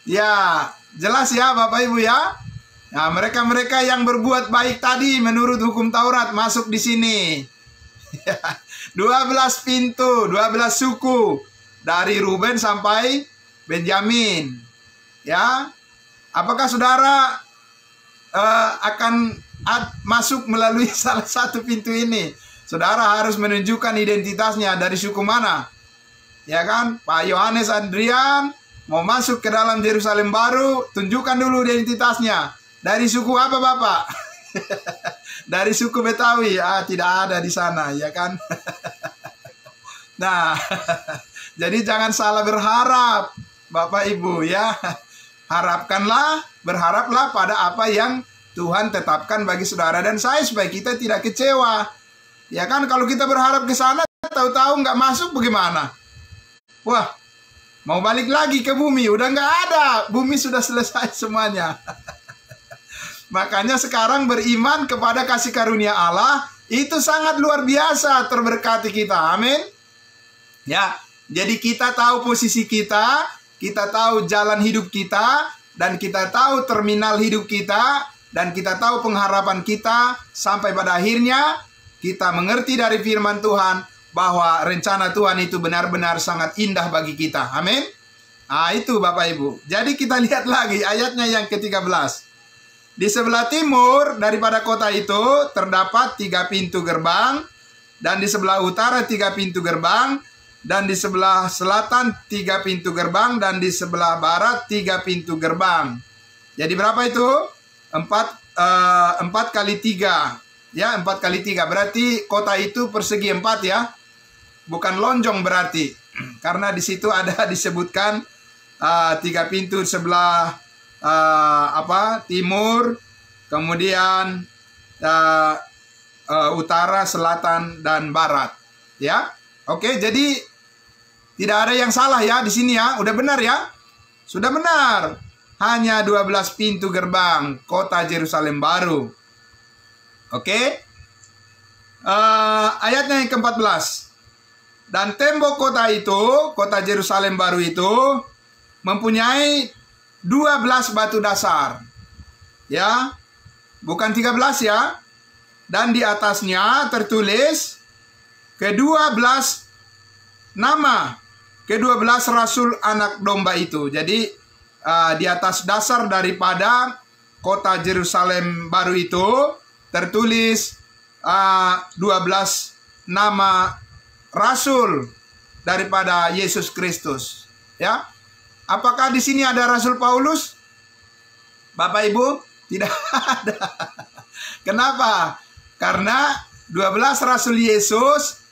Ya, jelas ya Bapak Ibu ya. Nah, mereka-mereka yang berbuat baik tadi menurut hukum Taurat masuk di sini. 12 pintu, 12 suku dari Ruben sampai Benjamin. Ya. Apakah saudara akan masuk melalui salah satu pintu ini? Saudara harus menunjukkan identitasnya dari suku mana. Ya kan? Pak Yohanes Adrian mau masuk ke dalam Yerusalem baru, tunjukkan dulu identitasnya. Dari suku apa Bapak? Dari suku Betawi. Tidak ada di sana, ya kan? Nah, jadi jangan salah berharap, Bapak Ibu ya. Berharaplah pada apa yang Tuhan tetapkan bagi saudara dan saya supaya kita tidak kecewa. Ya kan, kalau kita berharap ke sana, tahu-tahu nggak masuk bagaimana? Wah, mau balik lagi ke bumi, udah nggak ada. Bumi sudah selesai semuanya. Makanya sekarang beriman kepada kasih karunia Allah, itu sangat luar biasa terberkati kita. Amin. Ya, jadi kita tahu posisi kita tahu jalan hidup kita, dan kita tahu terminal hidup kita, dan kita tahu pengharapan kita, sampai pada akhirnya kita mengerti dari firman Tuhan bahwa rencana Tuhan itu benar-benar sangat indah bagi kita. Amin. Nah, itu Bapak Ibu. Jadi kita lihat lagi ayatnya yang ke-13. Di sebelah timur daripada kota itu terdapat 3 pintu gerbang, dan di sebelah utara 3 pintu gerbang, dan di sebelah selatan 3 pintu gerbang, dan di sebelah barat 3 pintu gerbang. Jadi berapa itu? 4 kali 3. Ya, 4 kali 3. Berarti kota itu persegi 4 ya. Bukan lonjong berarti. Karena di situ ada disebutkan 3 pintu sebelah timur, kemudian utara, selatan, dan barat. Ya. Oke, jadi tidak ada yang salah ya di sini ya. Udah benar ya? Sudah benar. Hanya 12 pintu gerbang kota Yerusalem baru. Oke. Ayatnya yang ke-14. Dan tembok kota itu, kota Yerusalem baru itu, mempunyai 12 batu dasar. Ya. Bukan 13 ya. Dan di atasnya tertulis ke-12 nama ke-12 rasul anak domba itu. Jadi di atas dasar daripada kota Yerusalem baru itu tertulis 12 nama rasul daripada Yesus Kristus. Ya, apakah di sini ada Rasul Paulus? Bapak Ibu, tidak ada. Kenapa? Karena 12 rasul Yesus,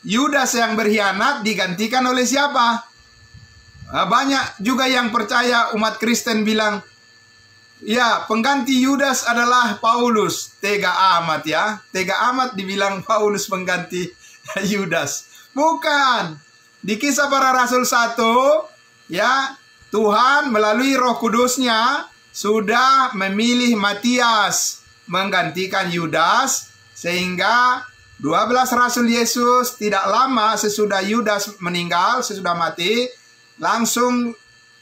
Yudas yang berkhianat digantikan oleh siapa? Banyak juga yang percaya umat Kristen bilang, ya pengganti Yudas adalah Paulus. Tega amat ya. Tega amat dibilang Paulus pengganti Yudas. Bukan. Di Kisah Para Rasul 1, ya, Tuhan melalui Roh Kudusnya sudah memilih Matias menggantikan Yudas, sehingga 12 rasul Yesus tidak lama sesudah Yudas meninggal, sesudah mati, langsung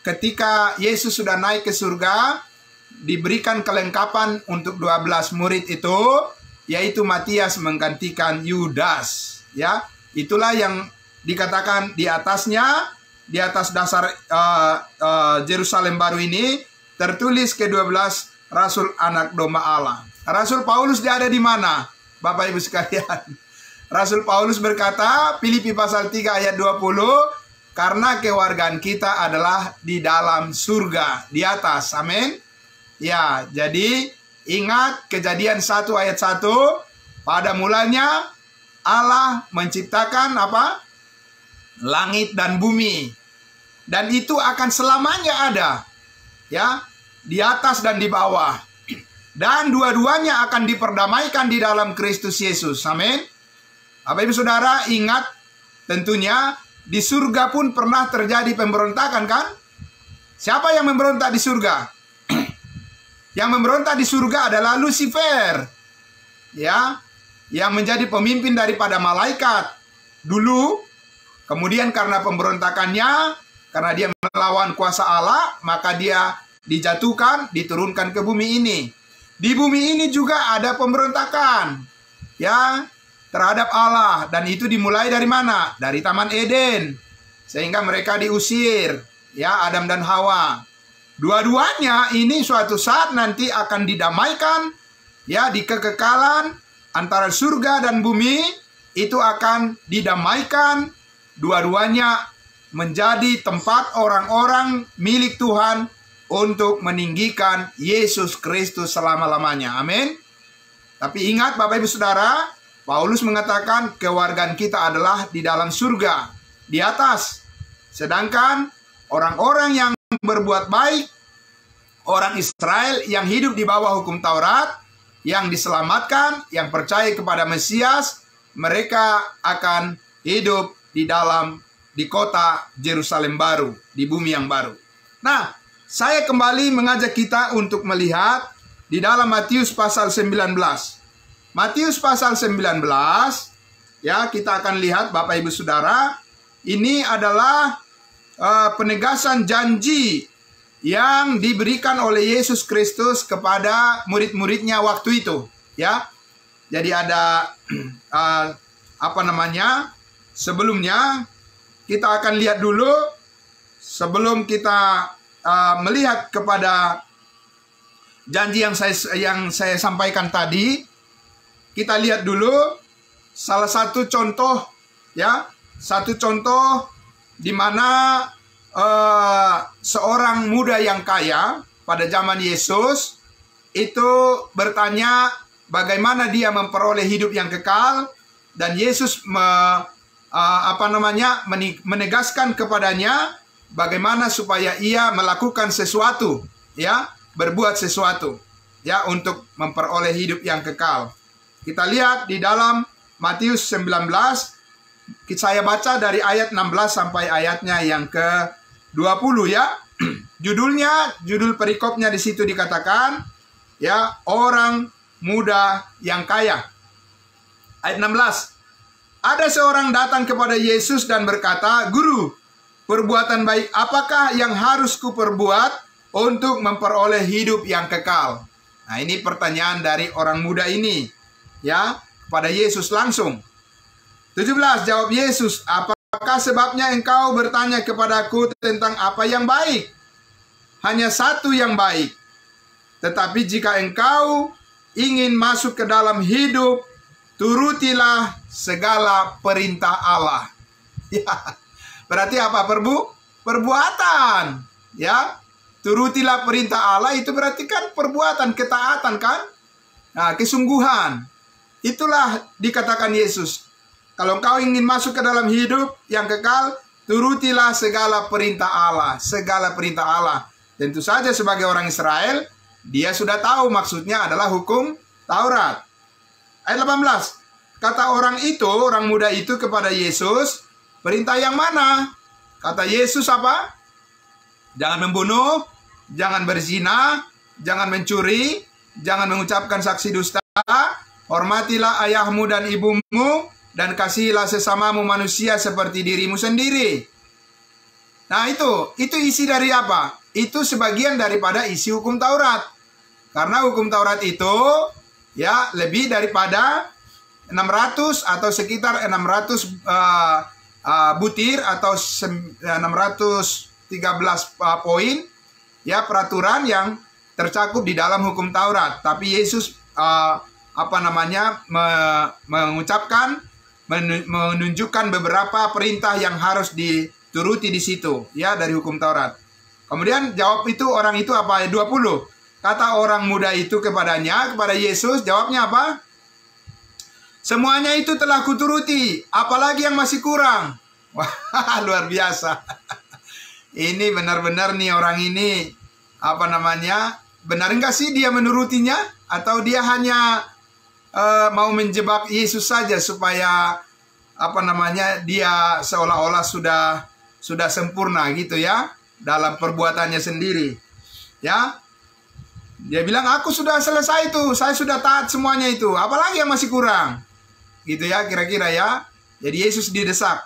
ketika Yesus sudah naik ke surga, diberikan kelengkapan untuk 12 murid itu, yaitu Matias menggantikan Yudas. Ya, itulah yang dikatakan di atasnya, di atas dasar Yerusalem baru ini tertulis ke-12 rasul anak domba Allah. Rasul Paulus dia ada di mana? Bapak Ibu sekalian. Rasul Paulus berkata, Filipi pasal 3 ayat 20, karena kewargaan kita adalah di dalam surga, di atas. Amin. Ya, jadi ingat Kejadian 1 ayat 1, pada mulanya Allah menciptakan apa? Langit dan bumi. Dan itu akan selamanya ada. Ya, di atas dan di bawah. Dan dua-duanya akan diperdamaikan di dalam Kristus Yesus. Amin. Bapak Ibu Saudara, ingat tentunya di surga pun pernah terjadi pemberontakan kan? Siapa yang memberontak di surga? Yang memberontak di surga adalah Lucifer. Ya, yang menjadi pemimpin daripada malaikat dulu. Kemudian karena pemberontakannya, karena dia melawan kuasa Allah, maka dia dijatuhkan, diturunkan ke bumi ini. Di bumi ini juga ada pemberontakan, ya, terhadap Allah, dan itu dimulai dari mana? Dari Taman Eden, sehingga mereka diusir, ya, Adam dan Hawa. Dua-duanya ini suatu saat nanti akan didamaikan, ya, di kekekalan antara surga dan bumi itu akan didamaikan. Dua-duanya menjadi tempat orang-orang milik Tuhan untuk meninggikan Yesus Kristus selama-lamanya. Amin. Tapi ingat Bapak Ibu Saudara, Paulus mengatakan kewargaan kita adalah di dalam surga, di atas. Sedangkan orang-orang yang berbuat baik, orang Israel yang hidup di bawah hukum Taurat, yang diselamatkan, yang percaya kepada Mesias, mereka akan hidup di kota Yerusalem baru, di bumi yang baru. Nah, saya kembali mengajak kita untuk melihat di dalam Matius pasal 19. Matius pasal 19, ya, kita akan lihat Bapak Ibu Saudara, ini adalah penegasan janji yang diberikan oleh Yesus Kristus kepada murid-muridnya waktu itu, ya. Jadi ada sebelumnya kita akan lihat dulu sebelum kita melihat kepada janji yang saya sampaikan tadi. Kita lihat dulu salah satu contoh, ya, satu contoh di mana seorang muda yang kaya pada zaman Yesus itu bertanya bagaimana dia memperoleh hidup yang kekal, dan Yesus menegaskan kepadanya bagaimana supaya ia melakukan sesuatu, ya, berbuat sesuatu, ya, untuk memperoleh hidup yang kekal. Kita lihat di dalam Matius 19, saya baca dari ayat 16 sampai ayatnya yang ke-20, ya. Judul perikopnya di situ dikatakan, ya, orang muda yang kaya. Ayat 16. Ada seorang datang kepada Yesus dan berkata, "Guru, perbuatan baik apakah yang harus kuperbuat untuk memperoleh hidup yang kekal?" Nah, ini pertanyaan dari orang muda ini, ya, kepada Yesus langsung. 17, jawab Yesus, "Apakah sebabnya engkau bertanya kepadaku tentang apa yang baik? Hanya satu yang baik. Tetapi jika engkau ingin masuk ke dalam hidup, turutilah segala perintah Allah." Ya, berarti apa? Perbuatan. Ya, turutilah perintah Allah itu berarti kan perbuatan, ketaatan kan? Nah, kesungguhan. Itulah dikatakan Yesus. Kalau engkau ingin masuk ke dalam hidup yang kekal, turutilah segala perintah Allah. Segala perintah Allah. Tentu saja sebagai orang Israel, dia sudah tahu maksudnya adalah hukum Taurat. Ayat 18. Kata orang muda itu kepada Yesus, "Perintah yang mana?" Kata Yesus apa? "Jangan membunuh, jangan berzina, jangan mencuri, jangan mengucapkan saksi dusta, hormatilah ayahmu dan ibumu, dan kasihilah sesamamu manusia seperti dirimu sendiri." Nah, itu isi dari apa? Itu sebagian daripada isi hukum Taurat. Karena hukum Taurat itu, ya, lebih daripada 600 atau sekitar 600 butir atau 613 poin, ya, peraturan yang tercakup di dalam hukum Taurat. Tapi Yesus menunjukkan beberapa perintah yang harus dituruti di situ, ya, dari hukum Taurat. Kemudian jawab orang itu apa? Ayat 20. Kata orang muda itu kepada Yesus, jawabnya apa? "Semuanya itu telah kuturuti, apalagi yang masih kurang." Wah, luar biasa. Ini benar-benar nih orang ini, benar enggak sih dia menurutinya? Atau dia hanya mau menjebak Yesus saja supaya dia seolah-olah sudah sempurna gitu, ya, dalam perbuatannya sendiri, ya. Dia bilang, "Aku sudah selesai itu, saya sudah taat semuanya itu, apalagi yang masih kurang?" Gitu, ya, kira-kira, ya. Jadi Yesus didesak.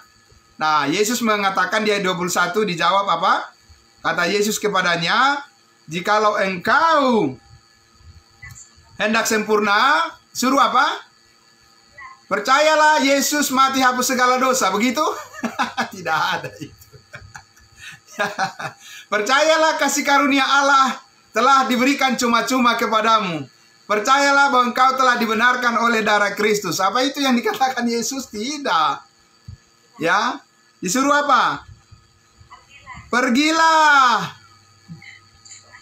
Nah, Yesus mengatakan di ayat 21, dijawab apa? Kata Yesus kepadanya, "Jikalau engkau hendak sempurna, suruh apa? Percayalah Yesus mati hapus segala dosa." Begitu? Tidak ada itu. Percayalah kasih karunia Allah telah diberikan cuma-cuma kepadamu. Percayalah bahwa engkau telah dibenarkan oleh darah Kristus. Apa itu yang dikatakan Yesus? Tidak. Ya, disuruh apa? Pergilah,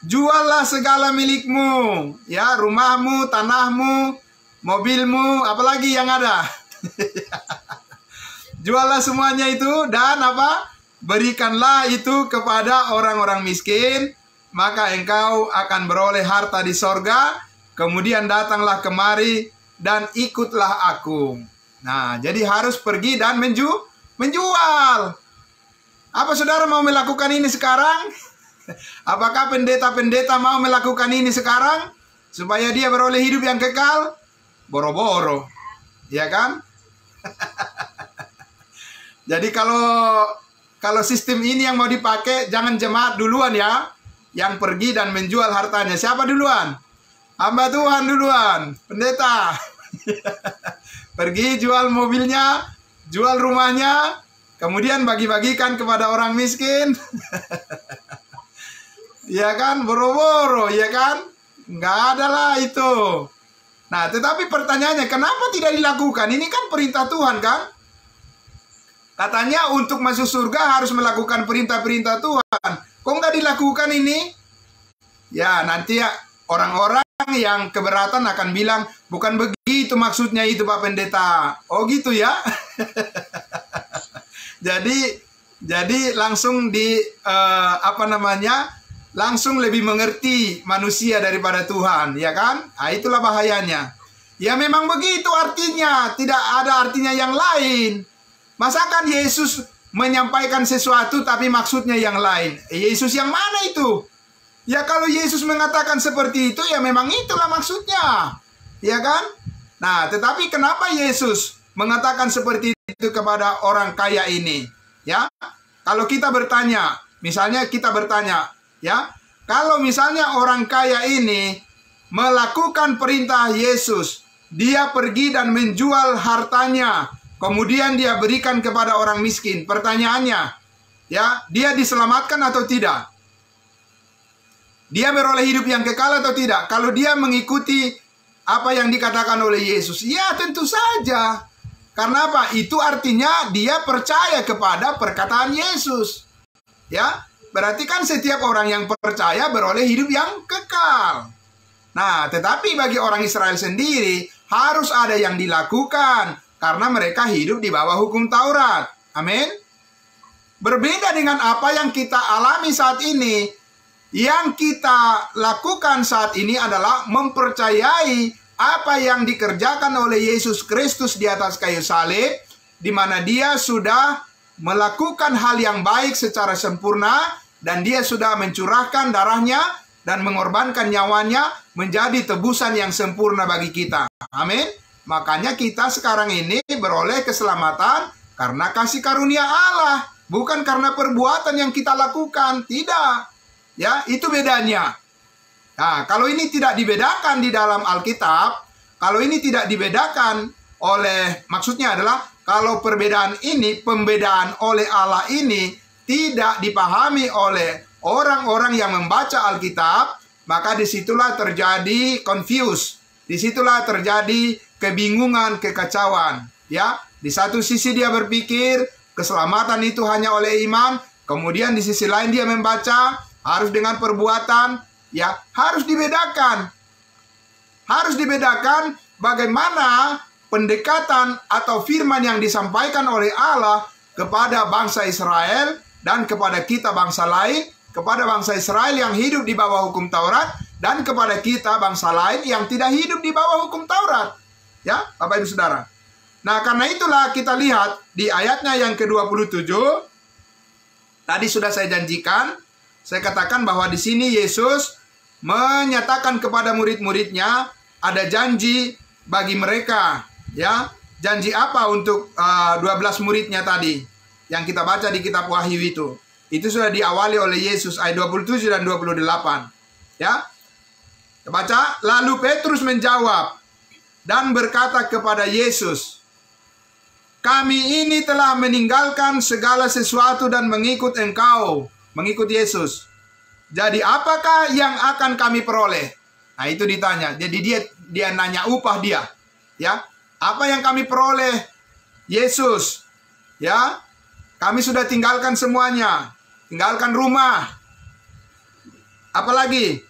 juallah segala milikmu, ya, rumahmu, tanahmu, mobilmu, apalagi yang ada. Juallah semuanya itu dan apa? Berikanlah itu kepada orang-orang miskin, maka engkau akan beroleh harta di sorga. Kemudian datanglah kemari dan ikutlah aku. Nah, jadi harus pergi dan menjual. Apa saudara mau melakukan ini sekarang? Apakah pendeta-pendeta mau melakukan ini sekarang? Supaya dia beroleh hidup yang kekal? Boro-boro. Ya kan? Jadi kalau sistem ini yang mau dipakai, jangan jemaat duluan ya. Yang pergi dan menjual hartanya. Siapa duluan? Hamba Tuhan duluan. Pendeta. Pergi jual mobilnya, jual rumahnya, kemudian bagi-bagikan kepada orang miskin. Ya kan, boro-boro, ya kan? Nggak ada lah itu. Nah, tetapi pertanyaannya, kenapa tidak dilakukan? Ini kan perintah Tuhan kan? Katanya untuk masuk surga harus melakukan perintah-perintah Tuhan. Kok nggak dilakukan ini? Ya, nanti ya orang-orang yang keberatan akan bilang, bukan begitu maksudnya itu Pak Pendeta. Oh gitu ya? Jadi langsung langsung lebih mengerti manusia daripada Tuhan, ya kan? Nah, itulah bahayanya. Ya memang begitu artinya, tidak ada artinya yang lain. Masakan Yesus menyampaikan sesuatu tapi maksudnya yang lain? Yesus yang mana itu? Ya kalau Yesus mengatakan seperti itu, ya memang itulah maksudnya, ya kan? Nah, tetapi kenapa Yesus mengatakan seperti itu kepada orang kaya ini? Ya, kalau kita bertanya, misalnya kita bertanya, ya, kalau misalnya orang kaya ini melakukan perintah Yesus, dia pergi dan menjual hartanya, kemudian dia berikan kepada orang miskin. Pertanyaannya, ya, dia diselamatkan atau tidak? Dia beroleh hidup yang kekal atau tidak? Kalau dia mengikuti apa yang dikatakan oleh Yesus, ya tentu saja. Karena apa? Itu artinya dia percaya kepada perkataan Yesus. Ya, berarti kan setiap orang yang percaya beroleh hidup yang kekal. Nah, tetapi bagi orang Israel sendiri harus ada yang dilakukan karena mereka hidup di bawah hukum Taurat. Amin. Berbeda dengan apa yang kita alami saat ini. Yang kita lakukan saat ini adalah mempercayai apa yang dikerjakan oleh Yesus Kristus di atas kayu salib, di mana dia sudah melakukan hal yang baik secara sempurna, dan dia sudah mencurahkan darahnya dan mengorbankan nyawanya menjadi tebusan yang sempurna bagi kita. Amin. Makanya kita sekarang ini beroleh keselamatan karena kasih karunia Allah, bukan karena perbuatan yang kita lakukan. Tidak. Ya, itu bedanya. Nah, kalau ini tidak dibedakan di dalam Alkitab, kalau ini tidak dibedakan oleh, maksudnya adalah kalau perbedaan ini, pembedaan oleh Allah ini tidak dipahami oleh orang-orang yang membaca Alkitab, maka disitulah terjadi confuse, disitulah terjadi kebingungan, kekacauan. Ya, di satu sisi dia berpikir keselamatan itu hanya oleh iman, kemudian di sisi lain dia membaca harus dengan perbuatan, ya harus dibedakan. Harus dibedakan bagaimana pendekatan atau firman yang disampaikan oleh Allah kepada bangsa Israel dan kepada kita bangsa lain, kepada bangsa Israel yang hidup di bawah hukum Taurat dan kepada kita bangsa lain yang tidak hidup di bawah hukum Taurat. Ya, Bapak Ibu Saudara. Nah, karena itulah kita lihat di ayatnya yang ke-27, tadi sudah saya janjikan. Saya katakan bahwa di sini Yesus menyatakan kepada murid-muridnya ada janji bagi mereka, ya. Janji apa untuk 12 muridnya tadi yang kita baca di kitab Wahyu itu? Itu sudah diawali oleh Yesus ayat 27 dan 28. Ya. Kita baca, lalu Petrus menjawab dan berkata kepada Yesus, "Kami ini telah meninggalkan segala sesuatu dan mengikut Engkau." Mengikut Yesus. Jadi apakah yang akan kami peroleh? Nah, itu ditanya. Jadi dia nanya upah dia. Ya. Apa yang kami peroleh? Yesus. Ya. Kami sudah tinggalkan semuanya. tinggalkan rumah. Apalagi?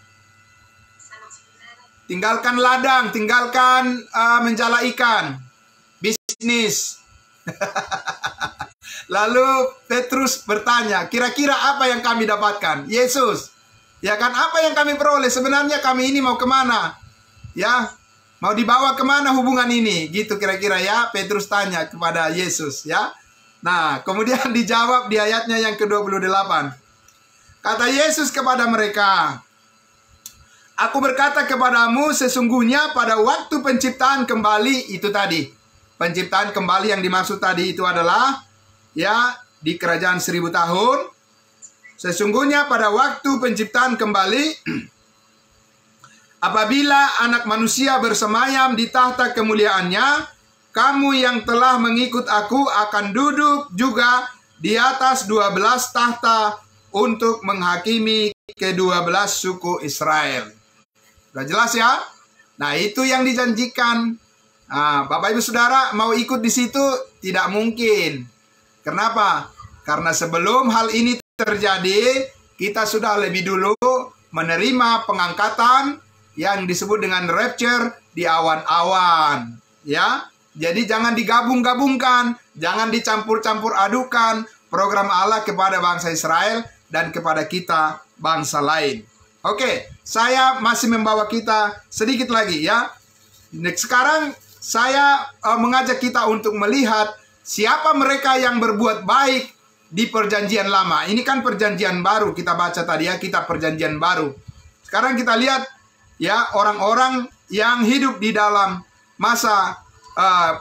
Tinggalkan ladang, tinggalkan menjala ikan, bisnis. Lalu Petrus bertanya, kira-kira apa yang kami dapatkan? Yesus, ya kan, apa yang kami peroleh? Sebenarnya kami ini mau kemana? Ya, mau dibawa kemana hubungan ini? Gitu kira-kira ya, Petrus tanya kepada Yesus ya. Nah, kemudian dijawab di ayatnya yang ke-28. Kata Yesus kepada mereka, aku berkata kepadamu, sesungguhnya pada waktu penciptaan kembali, itu tadi. Penciptaan kembali yang dimaksud tadi itu adalah, ya, di kerajaan 1000 tahun. Sesungguhnya pada waktu penciptaan kembali, apabila anak manusia bersemayam di tahta kemuliaannya, kamu yang telah mengikut aku akan duduk juga di atas 12 tahta untuk menghakimi ke-12 suku Israel. Sudah jelas ya? Nah, itu yang dijanjikan. Nah, Bapak Ibu Saudara mau ikut di situ? Tidak mungkin. Kenapa? Karena sebelum hal ini terjadi, kita sudah lebih dulu menerima pengangkatan yang disebut dengan rapture di awan-awan. Ya, jadi jangan digabung-gabungkan, jangan dicampur-campur adukan program Allah kepada bangsa Israel dan kepada kita bangsa lain. Oke, saya masih membawa kita sedikit lagi ya. Sekarang saya mengajak kita untuk melihat siapa mereka yang berbuat baik di perjanjian lama. Ini kan perjanjian baru, kita baca tadi ya, kita perjanjian baru. Sekarang kita lihat ya, orang-orang yang hidup di dalam masa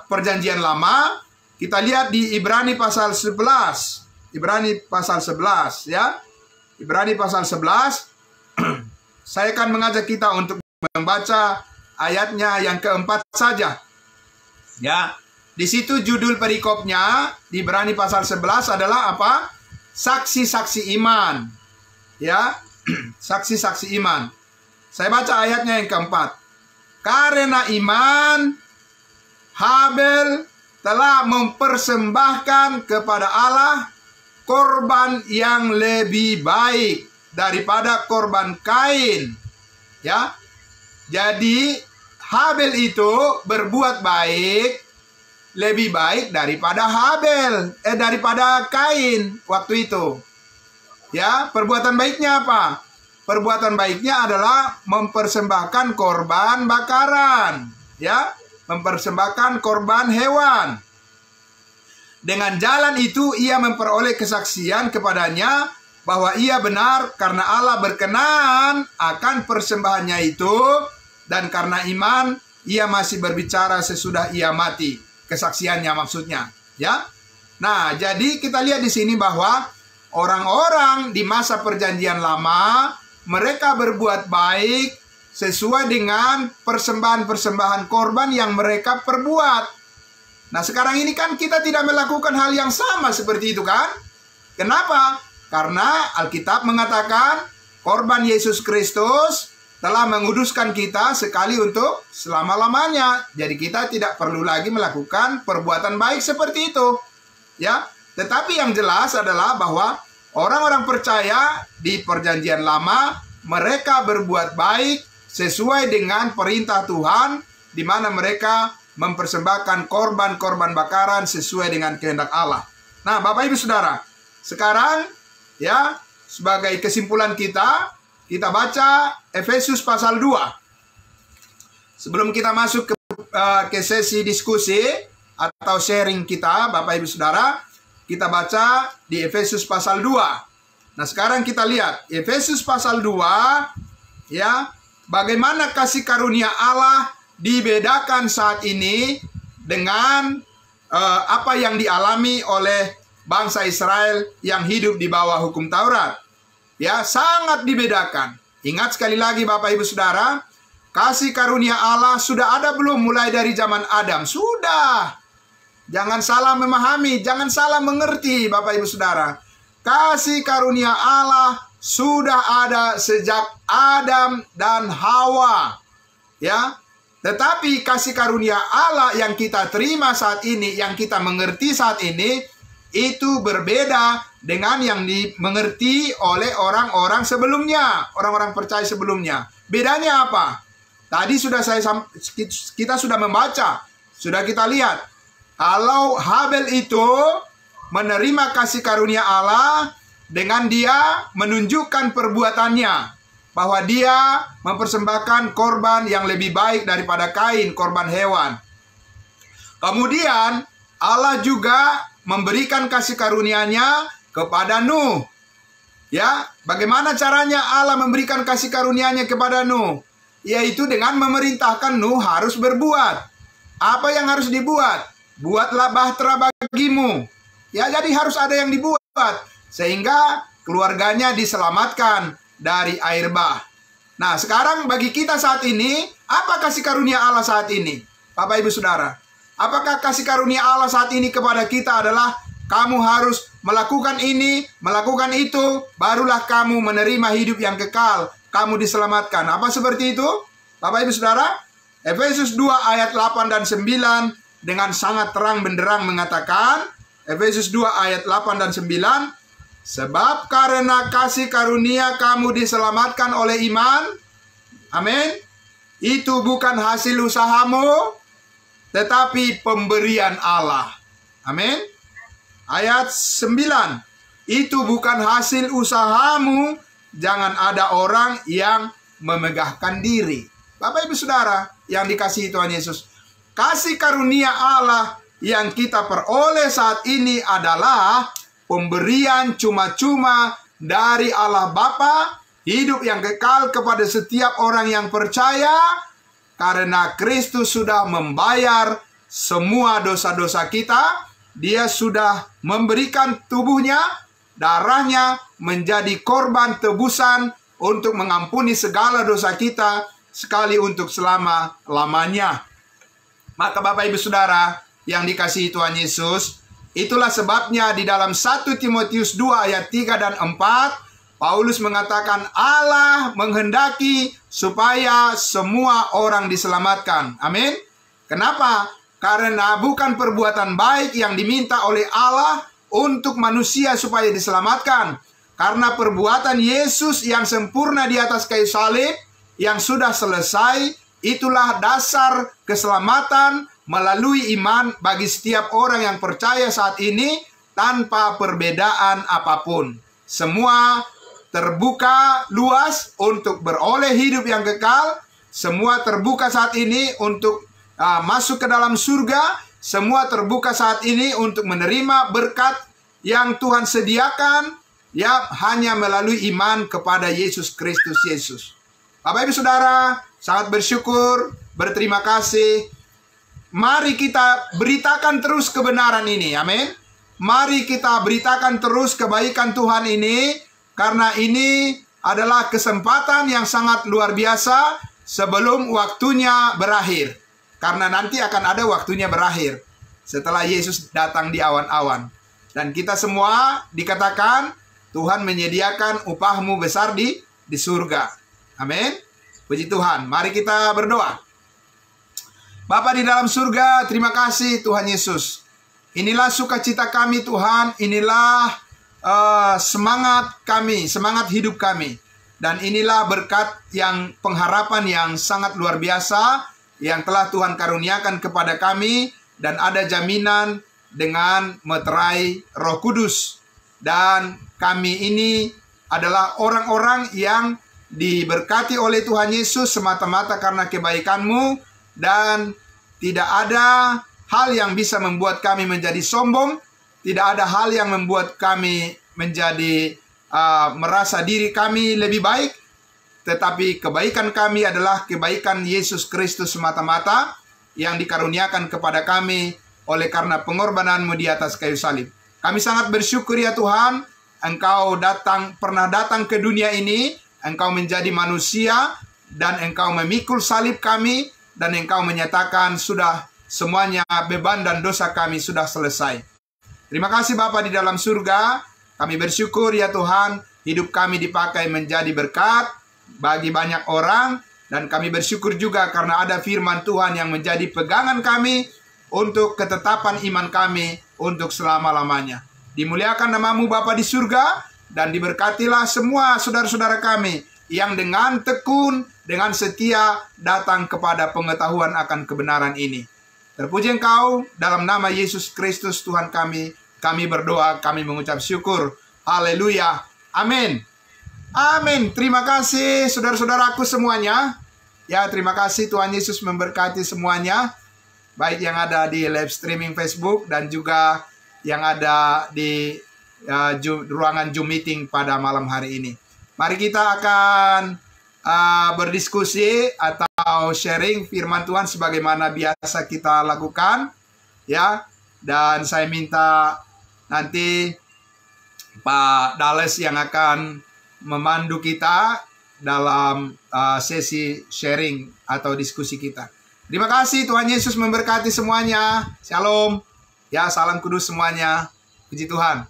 perjanjian lama. Kita lihat di Ibrani pasal 11. Ibrani pasal 11 ya. Ibrani pasal 11. Saya akan mengajak kita untuk membaca ayatnya yang keempat saja. Ya, di situ judul perikopnya di Ibrani pasal 11 adalah apa? Saksi-saksi iman. Ya, saksi-saksi iman. Saya baca ayatnya yang keempat. Karena iman, Habel telah mempersembahkan kepada Allah korban yang lebih baik daripada korban Kain. Ya, jadi Habel itu berbuat baik, lebih baik daripada daripada Kain waktu itu. Ya, perbuatan baiknya apa? Perbuatan baiknya adalah mempersembahkan korban bakaran, ya, mempersembahkan korban hewan. Dengan jalan itu ia memperoleh kesaksian kepadanya bahwa ia benar karena Allah berkenan akan persembahannya itu, dan karena iman ia masih berbicara sesudah ia mati. Kesaksiannya maksudnya, ya. Nah, jadi kita lihat di sini bahwa orang-orang di masa perjanjian lama mereka berbuat baik sesuai dengan persembahan-persembahan korban yang mereka perbuat. Nah, sekarang ini kan kita tidak melakukan hal yang sama seperti itu kan? Kenapa? Karena Alkitab mengatakan korban Yesus Kristus telah menguduskan kita sekali untuk selama-lamanya. Jadi kita tidak perlu lagi melakukan perbuatan baik seperti itu. Ya, tetapi yang jelas adalah bahwa orang-orang percaya di perjanjian lama mereka berbuat baik sesuai dengan perintah Tuhan, di mana mereka mempersembahkan korban-korban bakaran sesuai dengan kehendak Allah. Nah, Bapak Ibu Saudara, sekarang ya, sebagai kesimpulan kita baca Efesus pasal 2. Sebelum kita masuk ke sesi diskusi atau sharing kita, Bapak Ibu Saudara, kita baca di Efesus pasal 2. Nah, sekarang kita lihat Efesus pasal 2, ya, bagaimana kasih karunia Allah dibedakan saat ini dengan apa yang dialami oleh bangsa Israel yang hidup di bawah hukum Taurat. Ya, sangat dibedakan. Ingat sekali lagi Bapak Ibu Saudara, kasih karunia Allah sudah ada belum mulai dari zaman Adam? Sudah. Jangan salah memahami, jangan salah mengerti Bapak Ibu Saudara. Kasih karunia Allah sudah ada sejak Adam dan Hawa. Ya. Tetapi kasih karunia Allah yang kita terima saat ini, yang kita mengerti saat ini, itu berbeda dengan yang dimengerti oleh orang-orang sebelumnya, orang-orang percaya sebelumnya. Bedanya apa? Tadi kita sudah membaca, sudah kita lihat. Kalau Habel itu menerima kasih karunia Allah dengan dia menunjukkan perbuatannya, bahwa dia mempersembahkan korban yang lebih baik daripada Kain, korban hewan. Kemudian Allah juga memberikan kasih karunia-Nya kepada Nuh. Ya, bagaimana caranya Allah memberikan kasih karunia-Nya kepada Nuh? Yaitu dengan memerintahkan Nuh harus berbuat. Apa yang harus dibuat? Buatlah bahtera bagimu. Ya, jadi harus ada yang dibuat sehingga keluarganya diselamatkan dari air bah. Nah, sekarang bagi kita saat ini, apa kasih karunia Allah saat ini? Bapak Ibu Saudara, apakah kasih karunia Allah saat ini kepada kita adalah kamu harus melakukan ini, melakukan itu, barulah kamu menerima hidup yang kekal, kamu diselamatkan. Apa seperti itu? Bapak Ibu Saudara, Efesus 2 ayat 8 dan 9 dengan sangat terang benderang mengatakan, Efesus 2 ayat 8 dan 9, sebab karena kasih karunia kamu diselamatkan oleh iman, amin, itu bukan hasil usahamu, tetapi pemberian Allah. Amin. Ayat 9, itu bukan hasil usahamu, jangan ada orang yang memegahkan diri. Bapak Ibu Saudara yang dikasihi Tuhan Yesus, kasih karunia Allah yang kita peroleh saat ini adalah pemberian cuma-cuma dari Allah Bapa, hidup yang kekal kepada setiap orang yang percaya, karena Kristus sudah membayar semua dosa-dosa kita. Dia sudah memberikan tubuhnya, darahnya menjadi korban tebusan untuk mengampuni segala dosa kita sekali untuk selama-lamanya. Maka Bapak Ibu Saudara yang dikasihi Tuhan Yesus, itulah sebabnya di dalam 1 Timotius 2 ayat 3 dan 4, Paulus mengatakan Allah menghendaki supaya semua orang diselamatkan. Amin. Kenapa? Karena bukan perbuatan baik yang diminta oleh Allah untuk manusia supaya diselamatkan. Karena perbuatan Yesus yang sempurna di atas kayu salib yang sudah selesai, itulah dasar keselamatan melalui iman bagi setiap orang yang percaya saat ini tanpa perbedaan apapun. Semua terbuka luas untuk beroleh hidup yang kekal. Semua terbuka saat ini untuk masuk ke dalam surga. Semua terbuka saat ini untuk menerima berkat yang Tuhan sediakan, ya, hanya melalui iman kepada Yesus Kristus Yesus. Bapak Ibu Saudara, sangat bersyukur, berterima kasih. Mari kita beritakan terus kebenaran ini, amin. Mari kita beritakan terus kebaikan Tuhan ini, karena ini adalah kesempatan yang sangat luar biasa sebelum waktunya berakhir. Karena nanti akan ada waktunya berakhir setelah Yesus datang di awan-awan. Dan kita semua dikatakan Tuhan menyediakan upahmu besar di surga. Amin. Puji Tuhan. Mari kita berdoa. Bapa di dalam surga, terima kasih Tuhan Yesus. Inilah sukacita kami Tuhan. Inilah semangat kami, semangat hidup kami. Dan inilah berkat yang pengharapan yang sangat luar biasa yang telah Tuhan karuniakan kepada kami, dan ada jaminan dengan meterai Roh Kudus. Dan kami ini adalah orang-orang yang diberkati oleh Tuhan Yesus semata-mata karena kebaikan-Mu, dan tidak ada hal yang bisa membuat kami menjadi sombong, tidak ada hal yang membuat kami menjadi merasa diri kami lebih baik. Tetapi kebaikan kami adalah kebaikan Yesus Kristus semata-mata yang dikaruniakan kepada kami oleh karena pengorbanan-Mu di atas kayu salib. Kami sangat bersyukur ya Tuhan, Engkau pernah datang ke dunia ini, Engkau menjadi manusia, dan Engkau memikul salib kami, dan Engkau menyatakan sudah semuanya beban dan dosa kami sudah selesai. Terima kasih Bapa di dalam surga, kami bersyukur ya Tuhan, hidup kami dipakai menjadi berkat bagi banyak orang, dan kami bersyukur juga karena ada firman Tuhan yang menjadi pegangan kami untuk ketetapan iman kami untuk selama-lamanya. Dimuliakan namamu Bapa di surga, dan diberkatilah semua saudara-saudara kami yang dengan tekun, dengan setia datang kepada pengetahuan akan kebenaran ini. Terpuji Engkau, dalam nama Yesus Kristus Tuhan kami berdoa, kami mengucap syukur. Haleluya. Amin. Amin. Terima kasih saudara-saudaraku semuanya. Ya, terima kasih, Tuhan Yesus memberkati semuanya. Baik yang ada di live streaming Facebook dan juga yang ada di ruangan Zoom meeting pada malam hari ini. Mari kita akan berdiskusi atau sharing firman Tuhan sebagaimana biasa kita lakukan, ya. Dan saya minta nanti Pak Dales yang akan memandu kita dalam sesi sharing atau diskusi kita. Terima kasih, Tuhan Yesus memberkati semuanya. Shalom. Ya, salam kudus semuanya. Puji Tuhan.